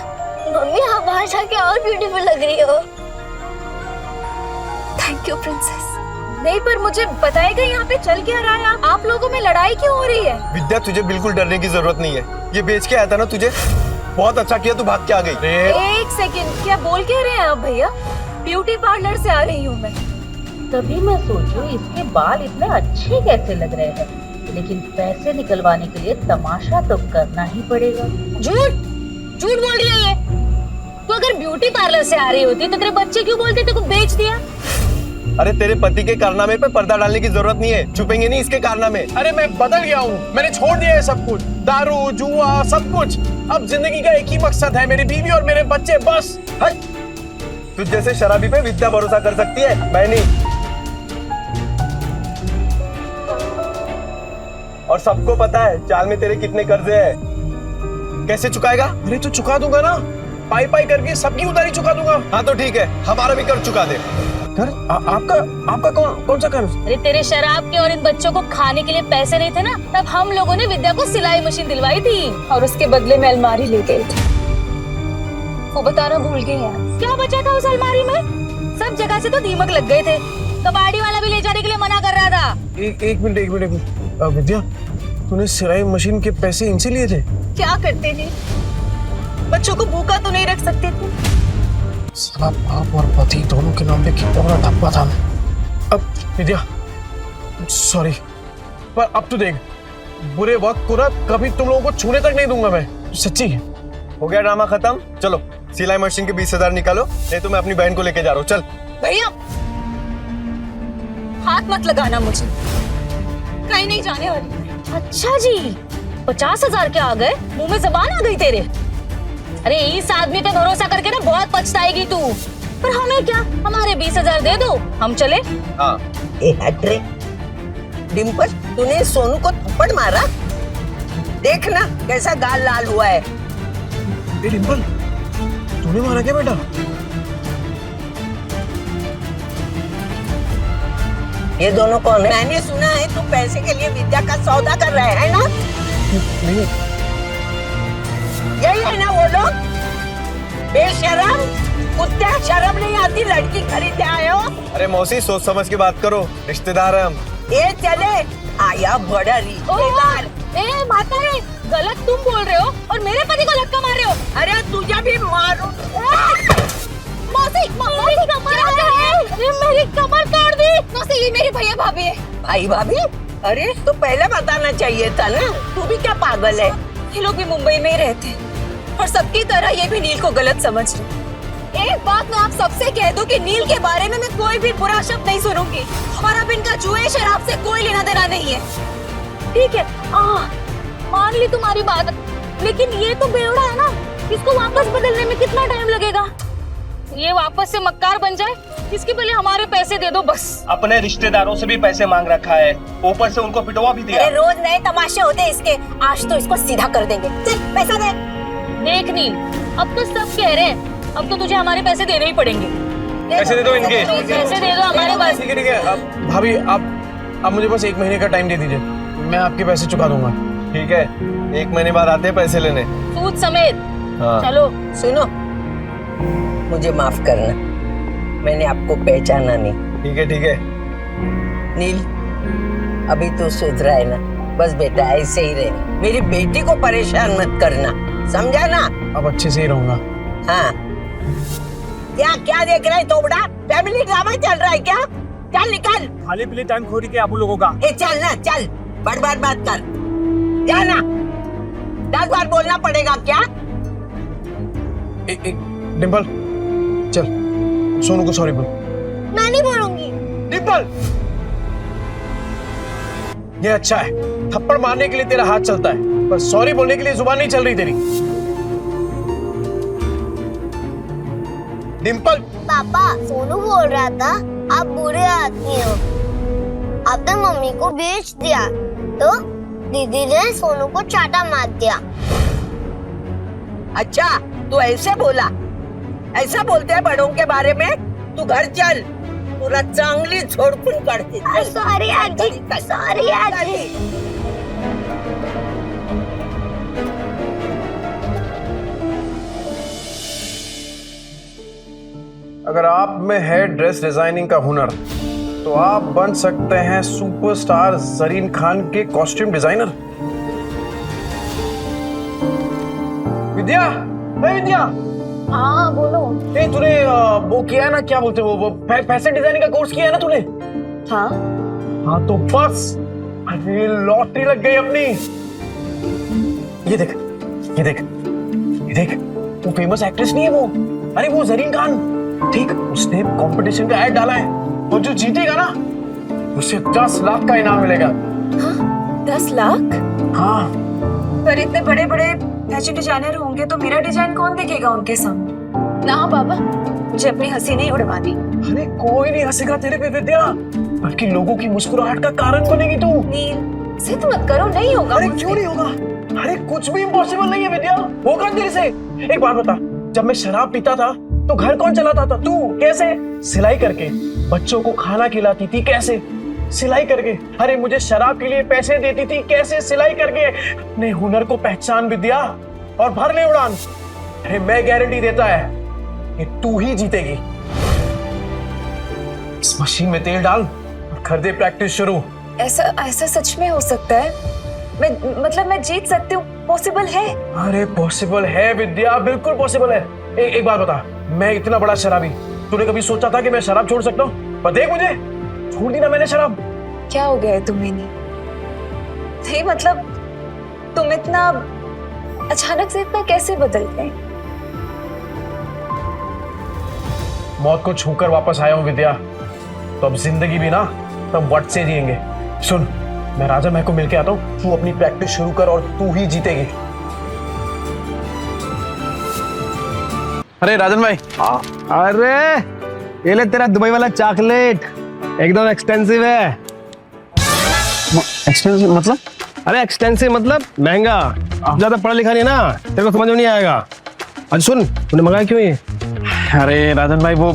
मम्मी आप बाहर जाके और ब्यूटीफुल लग रही हो। Thank you princess. नहीं पर मुझे बताएगा यहाँ पे चल क्या रहा है? आप लोगों में लड़ाई क्यों हो रही है? विद्या तुझे बिल्कुल डरने की जरूरत नहीं है, ये बेच के आया था ना तुझे, बहुत अच्छा किया तू भाग के आ गई। एक सेकंड, क्या बोल के रहे हैं आप भैया? ब्यूटी पार्लर से आ रही हूँ मैं। तभी मैं सोचूं इसके बाल इतने अच्छे कैसे लग रहे हैं, लेकिन पैसे निकलवाने के लिए तमाशा तो करना ही पड़ेगा। झूठ बोल रही है ये। तो अगर ब्यूटी पार्लर से आ रही होती तो तेरे बच्चे क्यों बोलते तेरे को बेच दिया? अरे तेरे पति के कारनामे पे पर्दा डालने की जरूरत नहीं है, छुपेंगे नहीं इसके कारनामे। अरे मैं बदल गया हूँ, मैंने छोड़ दिया है सब कुछ, दारू जुआ सब कुछ। अब जिंदगी का एक ही मकसद है, मेरी बीवी और मेरे बच्चे, बस। तुझ जैसे शराबी पे विद्या भरोसा कर सकती है, मैं नहीं। और सबको पता है चाल में तेरे कितने कर्जे हैं, कैसे चुकाएगा? अरे तो चुका दूंगा ना, पाई पाई करके सबकी उधारी चुका दूंगा। हाँ तो ठीक है, हमारा भी कर्ज चुका दे। कर आपका कौन सा कर्ज? अरे तेरे शराब के और इन बच्चों को खाने के लिए पैसे नहीं थे ना, तब हम लोगों ने विद्या को सिलाई मशीन दिलवाई थी और उसके बदले में अलमारी ले गए थे। वो बताना भूल गए यार। क्या बचा था उस अलमारी में? सब जगह से तो दीमक लग गए थे, कबाड़ी वाला भी ले जाने के लिए मना कर रहा था। एक मिनट विद्या, तूने सिलाई मशीन के पैसे इनसे लिए थे? क्या करते थे? बच्चों को भूखा तो नहीं रख सकते थे। साला बाप और पति दोनों के नाम पे कितना बड़ा धब्बा था। अब विद्या सॉरी, पर अब तो देख, बुरे वक्त को ना कभी तुम लोगों को छूने तक नहीं दूंगा मैं, सच्ची। हो गया ड्रामा खत्म, चलो सिलाई मशीन के 20,000 निकालो, नहीं तो मैं अपनी बहन को लेके जा रहा हूँ। चल भैया हाथ मत लगाना मुझे, कहीं नहीं जाने वाली। अच्छा जी 50,000 के आ गए, मुंह में जबान आ गई तेरे। अरे इस आदमी पे भरोसा करके ना बहुत पछताएगी तू। पर हमें क्या, हमारे 20,000 दे दो, हम चले। हाँ। डिम्पल, तूने सोनू को थप्पड़ मारा? देखना कैसा गाल लाल हुआ है। डिम्पल, तूने मारा क्या बेटा? ये दोनों कौन है? मैंने सुना है तू पैसे के लिए विद्या का सौदा कर रहा है ना? नहीं। यही है ना वो लोग? बेशरम, कुत्ते, शर्म नहीं आती, लड़की खरीदते आए हो? अरे मौसी सोच समझ के बात करो, रिश्तेदार है हम। ये चले आया बड़ा रिश्तेदार। ए माता रे, गलत तुम बोल रहे हो और मेरे पति को धक्का मार रहे हो। अरे तुझे भी मारो। मौसी, मेरी कमर तोड़ दी। मौसी ये मेरी भैया भाभी है। भाई भाभी? अरे तो पहले बताना चाहिए था ना, तू भी क्या पागल है? ये लोग भी मुंबई में ही रहते हैं और सबकी तरह ये भी नील को गलत समझ रहे। एक बात मैं आप सबसे कह दूं कि नील के बारे में मैं कोई भी बुरा शब्द नहीं सुनूंगी और अब इनका जुए शराब से कोई लेना देना नहीं है, ठीक है? मान ली तुम्हारी बात, लेकिन ये तो बेवड़ा है ना, इसको वापस बदलने में कितना टाइम लगेगा? ये वापस से मक्कार बन जाए, इसके पहले हमारे पैसे दे दो बस। अपने रिश्तेदारों से भी पैसे मांग रखा है, ऊपर से उनको पिटवा भी दिया। अरे रोज नए तमाशे होते हैं इसके, आज तो इसको सीधा कर देंगे। चल पैसा दे। देख नील, अब तो सब कह रहे हैं, अब तो तुझे हमारे पैसे देने ही पड़ेंगे। पैसे दे दो इनके। पैसे दे दो हमारे पास। ठीक है। अब भाभी आप मुझे बस 1 महीने का टाइम दे दीजिए, मैं आपके पैसे चुका दूंगा। ठीक है, 1 महीने बाद आते हैं पैसे लेने, सूद समेत। हाँ। चलो। सुनो, मुझे माफ करना, मैंने आपको पहचाना नहीं। ठीक है। नील, अभी तो सुधरा है ना, बस बेटा ऐसे ही रहे, मेरी बेटी को परेशान मत करना, समझा ना? अब अच्छे से ही रहूंगा। हाँ। क्या देख रहा है तोबड़ा? फैमिली ड्रामा चल रहा है क्या? चल निकल। खाली पीली टाइम खोरी के आप लोगों का। चल ना, चल, बड़ बात कर, जाना। 10 बार बोलना पड़ेगा क्या? एक डिम्पल, चल सोनू को सॉरी बोल। मैं नहीं बोलूंगी। डिम्पल, ये अच्छा है, थप्पड़ मारने के लिए तेरा हाथ चलता है, पर सॉरी बोलने के लिए जुबान नहीं चल रही तेरी। डिम्पल। पापा, सोनू बोल रहा था आप बुरे आदमी हो, आपने मम्मी को बेच दिया, तो दीदी ने सोनू को चाटा मार दिया। अच्छा, तू ऐसे बोला? ऐसा बोलते हैं बड़ों के बारे में? तू घर चल, पूरा चांगली झोड़पून काढते। सॉरी आजी, सॉरी आजी। अगर आप में है ड्रेस डिजाइनिंग का हुनर तो आप बन सकते हैं सुपरस्टार जरीन खान के कॉस्ट्यूम डिजाइनर। विद्या, विद्या। हाँ बोलो। तूने वो किया है ना, क्या बोलते हैं वो फैशन डिजाइनिंग का कोर्स किया है ना तूने? हाँ हाँ तो बस अरे लॉटरी लग गई अपनी। ये देख, ये देख, ये देख, वो फेमस एक्ट्रेस नहीं है वो, अरे वो जरीन खान, ठीक, उसने कंपटीशन का ऐड डाला है और जो जीतेगा ना उसे 10 लाख का इनाम मिलेगा। हाँ, 10 लाख? हाँ। पर इतने बड़े बड़े फैशन डिजाइनर होंगे तो मेरा डिजाइन कौन देखेगा उनके सामने? ना बाबा, मुझे अपनी हंसी नहीं उड़वानी। अरे कोई नहीं हंसेगा तेरे पे विद्या, बल्कि लोगों की मुस्कुराहट का कारण बनेगी तू। नील, जिद मत करो, नहीं होगा। अरे क्यों नहीं होगा? अरे कुछ भी इम्पॉसिबल नहीं है विद्या, होगा तेरे से। एक बात बता, जब मैं शराब पीता था तो घर कौन चलाता था? तू। कैसे? सिलाई करके। बच्चों को खाना खिलाती थी, कैसे? सिलाई करके। अरे मुझे शराब के लिए पैसे देती थी, कैसे? सिलाई करके। अपने हुनर को पहचान विद्या और भर ले उड़ान। अरे मैं गारंटी देता है कि तू ही जीतेगी। इस मशीन में तेल डाल और कर दे प्रैक्टिस शुरू। ऐसा सच में हो सकता है? मैं जीत सकती हूँ? पॉसिबल है? अरे पॉसिबल है विद्या, बिल्कुल पॉसिबल है। एक बात बता, मैं इतना बड़ा शराबी, तूने कभी सोचा था कि मैं शराब छोड़ सकता हूँ? पर देख मुझे, छोड़ दी ना मैंने शराब। क्या हो गया है तुम्हें? नहीं मतलब तुम इतना अचानक से इतना कैसे बदल गए? मौत को छूकर वापस आया हूँ विद्या, तो अब जिंदगी भी ना तब वट से जिएंगे। सुन, मैं राजा महक को मिलके आता हूँ, तू अपनी प्रैक्टिस शुरू कर और तू ही जीतेगी। अरे राजन भाई। अरे ये ले तेरा दुबई वाला चॉकलेट, एकदम एक्सपेंसिव है। एक्सपेंसिव मतलब? अरे एक्सपेंसिव मतलब महंगा। ज्यादा पढ़ा लिखा नहीं ना, तेरे को समझ में नहीं आएगा। अच्छा सुन, तूने मंगाया क्यों ये? अरे राजन भाई, वो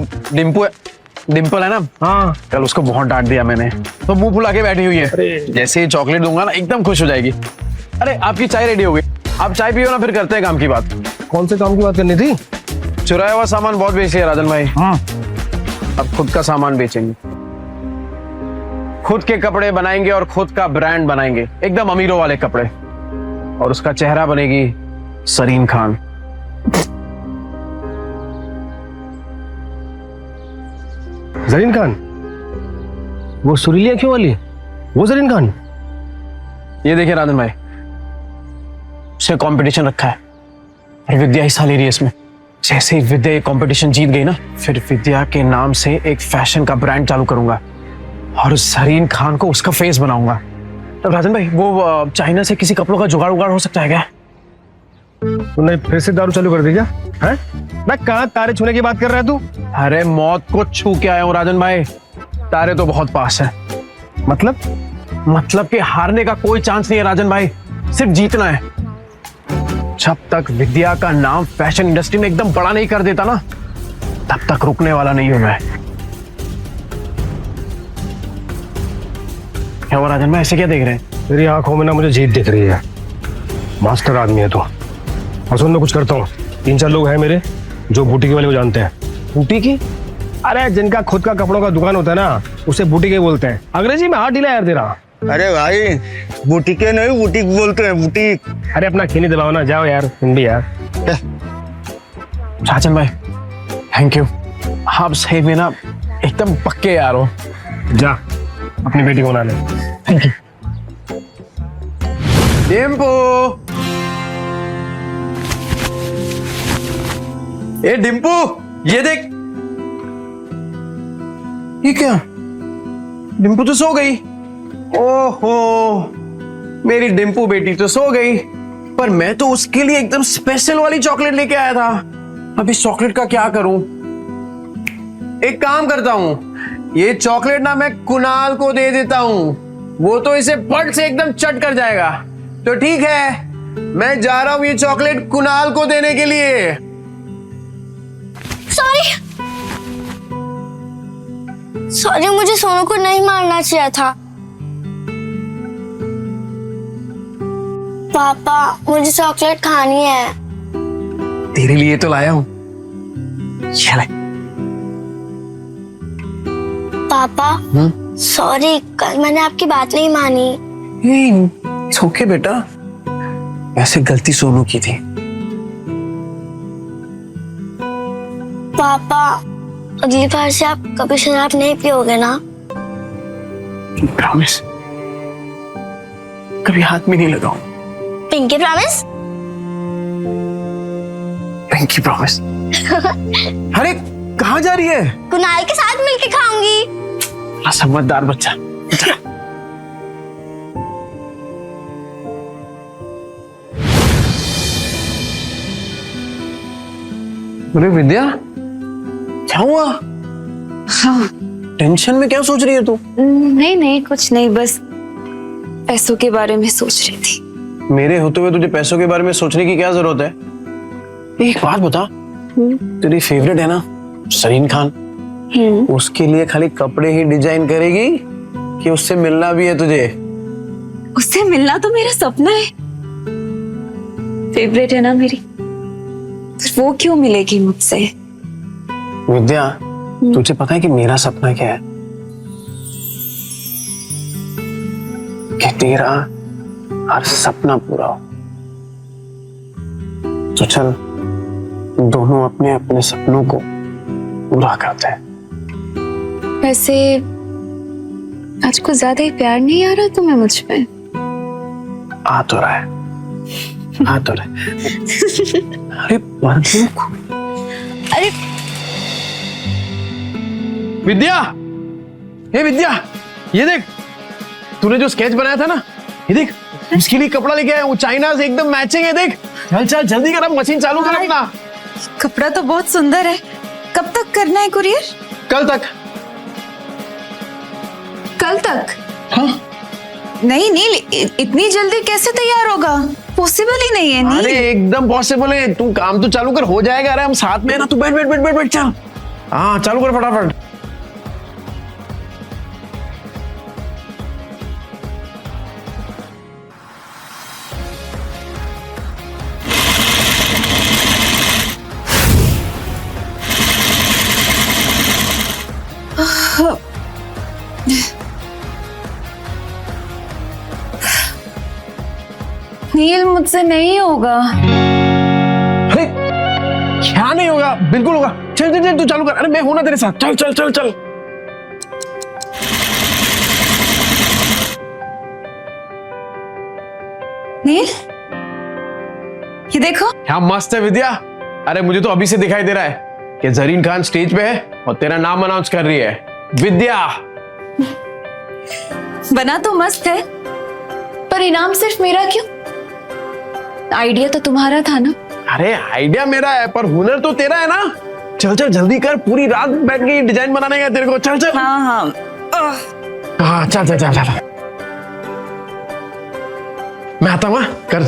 डिम्पल है ना, हाँ, कल उसको बहुत डांट दिया मैंने, तो मुंह फुला के बैठी हुई है। जैसे ही चॉकलेट दूंगा ना एकदम खुश हो जाएगी। अरे आपकी चाय रेडी हो गई, आप चाय पियो ना, फिर करते हैं काम की बात। कौन से काम की बात करनी थी? चुराया हुआ सामान बहुत बेची है राजन भाई। हाँ, अब खुद का सामान बेचेंगे, खुद के कपड़े बनाएंगे और खुद का ब्रांड बनाएंगे, एकदम अमीरों वाले कपड़े। और उसका चेहरा बनेगी जरीन खान। जरीन खान? वो सुरीलिया क्यों वाली? वो जरीन खान? ये देखिए राजन भाई, उसने कंपटीशन रखा है और विद्या हिस्सा ले रही है इसमें। जैसे ही विद्या ये कंपटीशन जीत गई ना, फिर विद्या के नाम से एक फैशन का ब्रांड चालू करूंगा और जरीन खान को उसका फेस बनाऊंगा। तो राजन भाई, वो चाइना से किसी कपड़ों का जुगाड़ उगाड़ हो सकता है क्या? तूने फिर से दारू चालू कर दी क्या? हैं? मैं कहाँ तारे छूने की बात कर रहा है तू? अरे मौत को छू के आया हूँ राजन भाई, तारे तो बहुत पास है। मतलब कि हारने का कोई चांस नहीं है राजन भाई, सिर्फ जीतना है। जब तक विद्या का नाम फैशन इंडस्ट्री में एकदम बड़ा नहीं कर देता ना, तब तक रुकने वाला नहीं हूं मैं। क्या हुआ राजन भाई, ऐसे क्या देख रहे हैं? तेरी आंखों में ना मुझे जीत दिख रही है। मास्टर आदमी है तो। और सुन, मैं कुछ करता हूँ, 3-4 लोग हैं मेरे जो बूटीकी वाले को जानते हैं। बूटीकी? अरे जिनका खुद का कपड़ों का दुकान होता है ना, उसे बूटीकी बोलते हैं। अंग्रेजी में हाथ ढीला यार तेरा। अरे भाई, बुटीके नहीं बुटीक बोलते हैं, बुटीक। अरे अपना खीनी दबाओ ना, जाओ यार तुम भी यार। राजन भाई थैंक यू, आप सही में ना एकदम पक्के यार हो। जा अपनी बेटी को बना ले। Thank you. डिम्पू, ए डिम्पू, ये देख। ये क्या? डिम्पू तो सो गई। ओहो, मेरी डिम्पू बेटी तो सो गई, पर मैं तो उसके लिए एकदम स्पेशल वाली चॉकलेट लेके आया था। अब इस चॉकलेट का क्या करूं? एक काम करता हूं, ये चॉकलेट ना मैं कुणाल को दे देता हूं, वो तो इसे पट से एकदम चट कर जाएगा। तो ठीक है, मैं जा रहा हूं ये चॉकलेट कुणाल को देने के लिए। सॉरी, मुझे सोनू को नहीं मारना चाहिए था। पापा, मुझे चॉकलेट खानी है। तेरे लिए तो लाया हूं, चल। पापा सॉरी, कल मैंने आपकी बात नहीं मानी। इट्स ओके बेटा, ऐसे गलती सोनू की थी। पापा अगली बार से आप कभी शराब नहीं पियोगे ना? प्रॉमिस, कभी हाथ में नहीं लगाऊं। Pinky promise? Pinky promise. अरे कहाँ जा रही है? कुणाल के साथ मिलके खाऊंगी। समझदार बच्चा। अरे विद्या, क्या हुआ? हाँ टेंशन में क्या सोच रही है तू? नहीं नहीं कुछ नहीं, बस पैसों के बारे में सोच रही थी। मेरे होते हुए तुझे पैसों के बारे में सोचने की क्या जरूरत है? एक बात बता, तेरी फेवरेट है ना सरीन खान, उसके लिए खाली कपड़े ही डिजाइन करेगी कि उससे मिलना भी है तुझे? उससे मिलना तो मेरा सपना है, फेवरेट है ना मेरी, तो वो क्यों मिलेगी मुझसे? विद्या, तुझे पता है कि मेरा सपना क्या है? कि तेरा हर सपना पूरा हो। तो चल दोनों अपने अपने सपनों को पूरा करते हैं। वैसे आज कुछ ज्यादा ही प्यार नहीं आ रहा तुम्हें मुझ पे? आ तो रहा है, आ तो रहा है। अरे अरे विद्या, हे विद्या, ये देख तूने जो स्केच बनाया था ना, ये देख उसके लिए कपड़ा लेके आया हूँ, चाइना से एकदम मैचिंग है। देख चल चल जल्दी कर, अब मशीन चालू कर अपना। कपड़ा तो बहुत सुंदर है, कब तक करना है कुरियर? कल तक। कल तक? हाँ। नहीं नील, इतनी जल्दी कैसे तैयार होगा? पॉसिबल ही नहीं है नील। अरे एकदम पॉसिबल है, तू काम तो चालू कर, हो जाएगा। अरे हम साथ में है ना, तू बैठ बैठ बैठ बैठ बैठ, चल हाँ चालू कर फटाफट। नील मुझसे नहीं होगा। अरे क्या नहीं होगा? बिल्कुल होगा। चल चल चल तू चालू कर। अरे मैं हूं ना तेरे साथ, चल चल चल चल। नील ये देखो। क्या मस्त है विद्या। अरे मुझे तो अभी से दिखाई दे रहा है कि जरीन खान स्टेज पे है और तेरा नाम अनाउंस कर रही है, विद्या। बना तो मस्त है, पर इनाम सिर्फ मेरा क्यों? आइडिया तो तुम्हारा था ना? अरे आइडिया मेरा है पर हुनर तो तेरा है ना। चल चल जल्दी कर, पूरी रात बैठ के डिजाइन बनाने का तेरे को। चल चल। हाँ हाँ हाँ चल चल चल चल, मैं आता हूँ। कर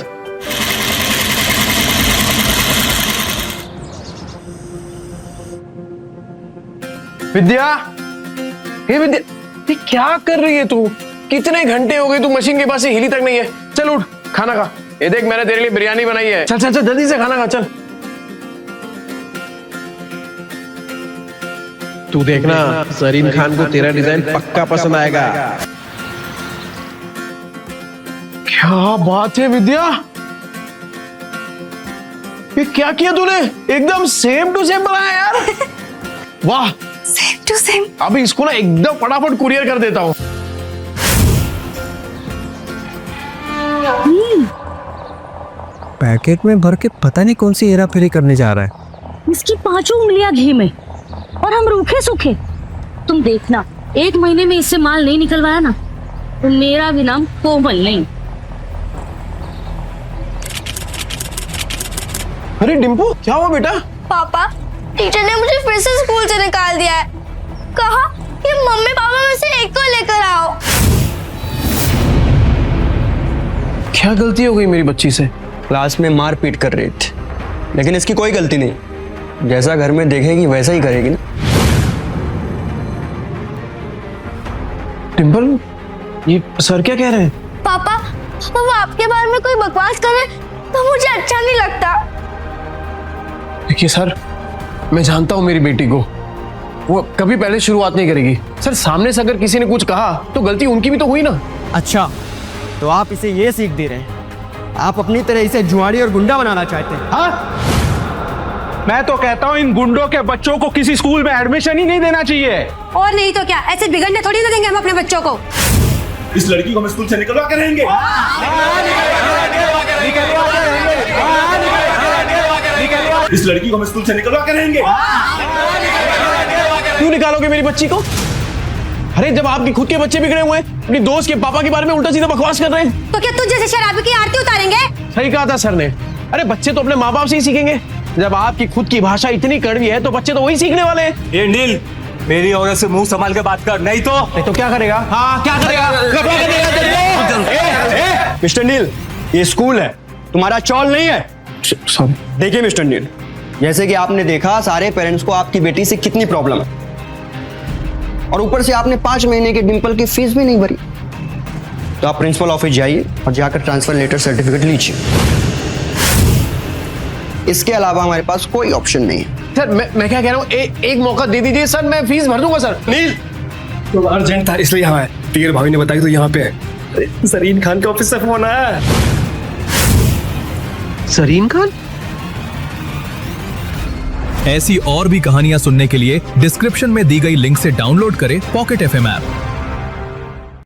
विद्या, हे विद्या, ये क्या कर रही है तू? कितने घंटे हो गए तू मशीन के पास से हिली तक नहीं है। चल उठ, खाना खा। ये देख मैंने तेरे लिए बिरयानी बनाई है। चल चल चल जल्दी से खाना खा। चल तू देखना सरीन खान को तेरा डिजाइन पक्का पसंद आएगा। क्या बात है विद्या, ये क्या किया तूने? एकदम सेम टू सेम बनाया यार। वाह, सेम टू सेम। अभी इसको ना एकदम फटाफट कुरियर कर देता हूँ। पैकेट में भर के पता नहीं कौन सी हेरा फेरी करने जा रहा है। इसकी 5 उंगलियां घी में और हम रूखे सूखे। तुम देखना, 1 महीने में इससे माल नहीं निकलवाया ना तो मेरा भी नाम कोमल नहीं। अरे डिम्पू, क्या हुआ बेटा? पापा, टीचर ने मुझे फिर से स्कूल से निकाल दिया है। कहा कि मम्मी पापा में से एक को लेकर आओ। क्या गलती हो गई मेरी बच्ची से? क्लास में मार पीट कर रही थी, लेकिन इसकी कोई गलती नहीं। जैसा घर में देखेगी वैसा ही करेगी ना। डिम्पल, ये सर क्या कह रहे हैं? पापा, वो आपके बारे में कोई बकवास करे तो मुझे अच्छा नहीं लगता। देखिए सर, मैं जानता हूं मेरी बेटी को, वो कभी पहले शुरुआत नहीं करेगी। सर सामने से अगर किसी ने कुछ कहा तो गलती उनकी भी तो हुई ना। अच्छा, तो आप इसे ये सीख दे रहे हैं, आप अपनी तरह इसे जुआड़ी और गुंडा बनाना चाहते हैं? हाँ, मैं तो कहता हूँ इन गुंडों के बच्चों को किसी स्कूल में एडमिशन ही नहीं देना चाहिए। और नहीं तो क्या, ऐसे बिगड़ने थोड़ी ना देंगे हम अपने बच्चों को। इस लड़की को हम स्कूल से निकलवा के रहेंगे। इस लड़की को हम स्कूल से निकलवा के रहेंगे। क्यों निकालोगे मेरी बच्ची को? अरे जब आपके खुद के बच्चे बिगड़े हुए हैं, अपनी दोस्त के पापा के बारे में उल्टा सीधा बकवास कर रहे हैं। तो क्या तुझ जैसे शराबी की आरती उतारेंगे? सही कहा था सर ने। अरे बच्चे तो अपने माँ बाप से ही सीखेंगे। जब आपकी खुद की भाषा इतनी कड़वी है तो बच्चे तो वही सीखने वाले हैं। ये नील, मेरी औरत से मुंह संभाल के बात कर, नहीं तो क्या करेगा? हाँ क्या करेगा? मिस्टर नील, ये स्कूल है, तुम्हारा चौल नहीं है। सॉरी। देखिए मिस्टर नील, जैसे कि आपने देखा सारे पेरेंट्स को आपकी बेटी से कितनी प्रॉब्लम है, और ऊपर से आपने 5 महीने के डिंपल की फीस भी नहीं भरी। तो आप प्रिंसिपल ऑफिस जाइए और जाकर ट्रांसफर लेटर सर्टिफिकेट लीजिए। इसके अलावा हमारे पास कोई ऑप्शन नहीं है। सर मैं क्या कह रहा हूँ, एक मौका दे दीजिए सर, मैं फीस भर दूंगा सर। नील, तो अर्जेंट था इसलिए यहाँ है। टीयर भाभी ने बताया तो यहाँ पे है। सरीन खान के ऑफिस से फोन आया। सरीन खान? ऐसी और भी कहानियां सुनने के लिए डिस्क्रिप्शन में दी गई लिंक से डाउनलोड करें पॉकेट FM ऐप।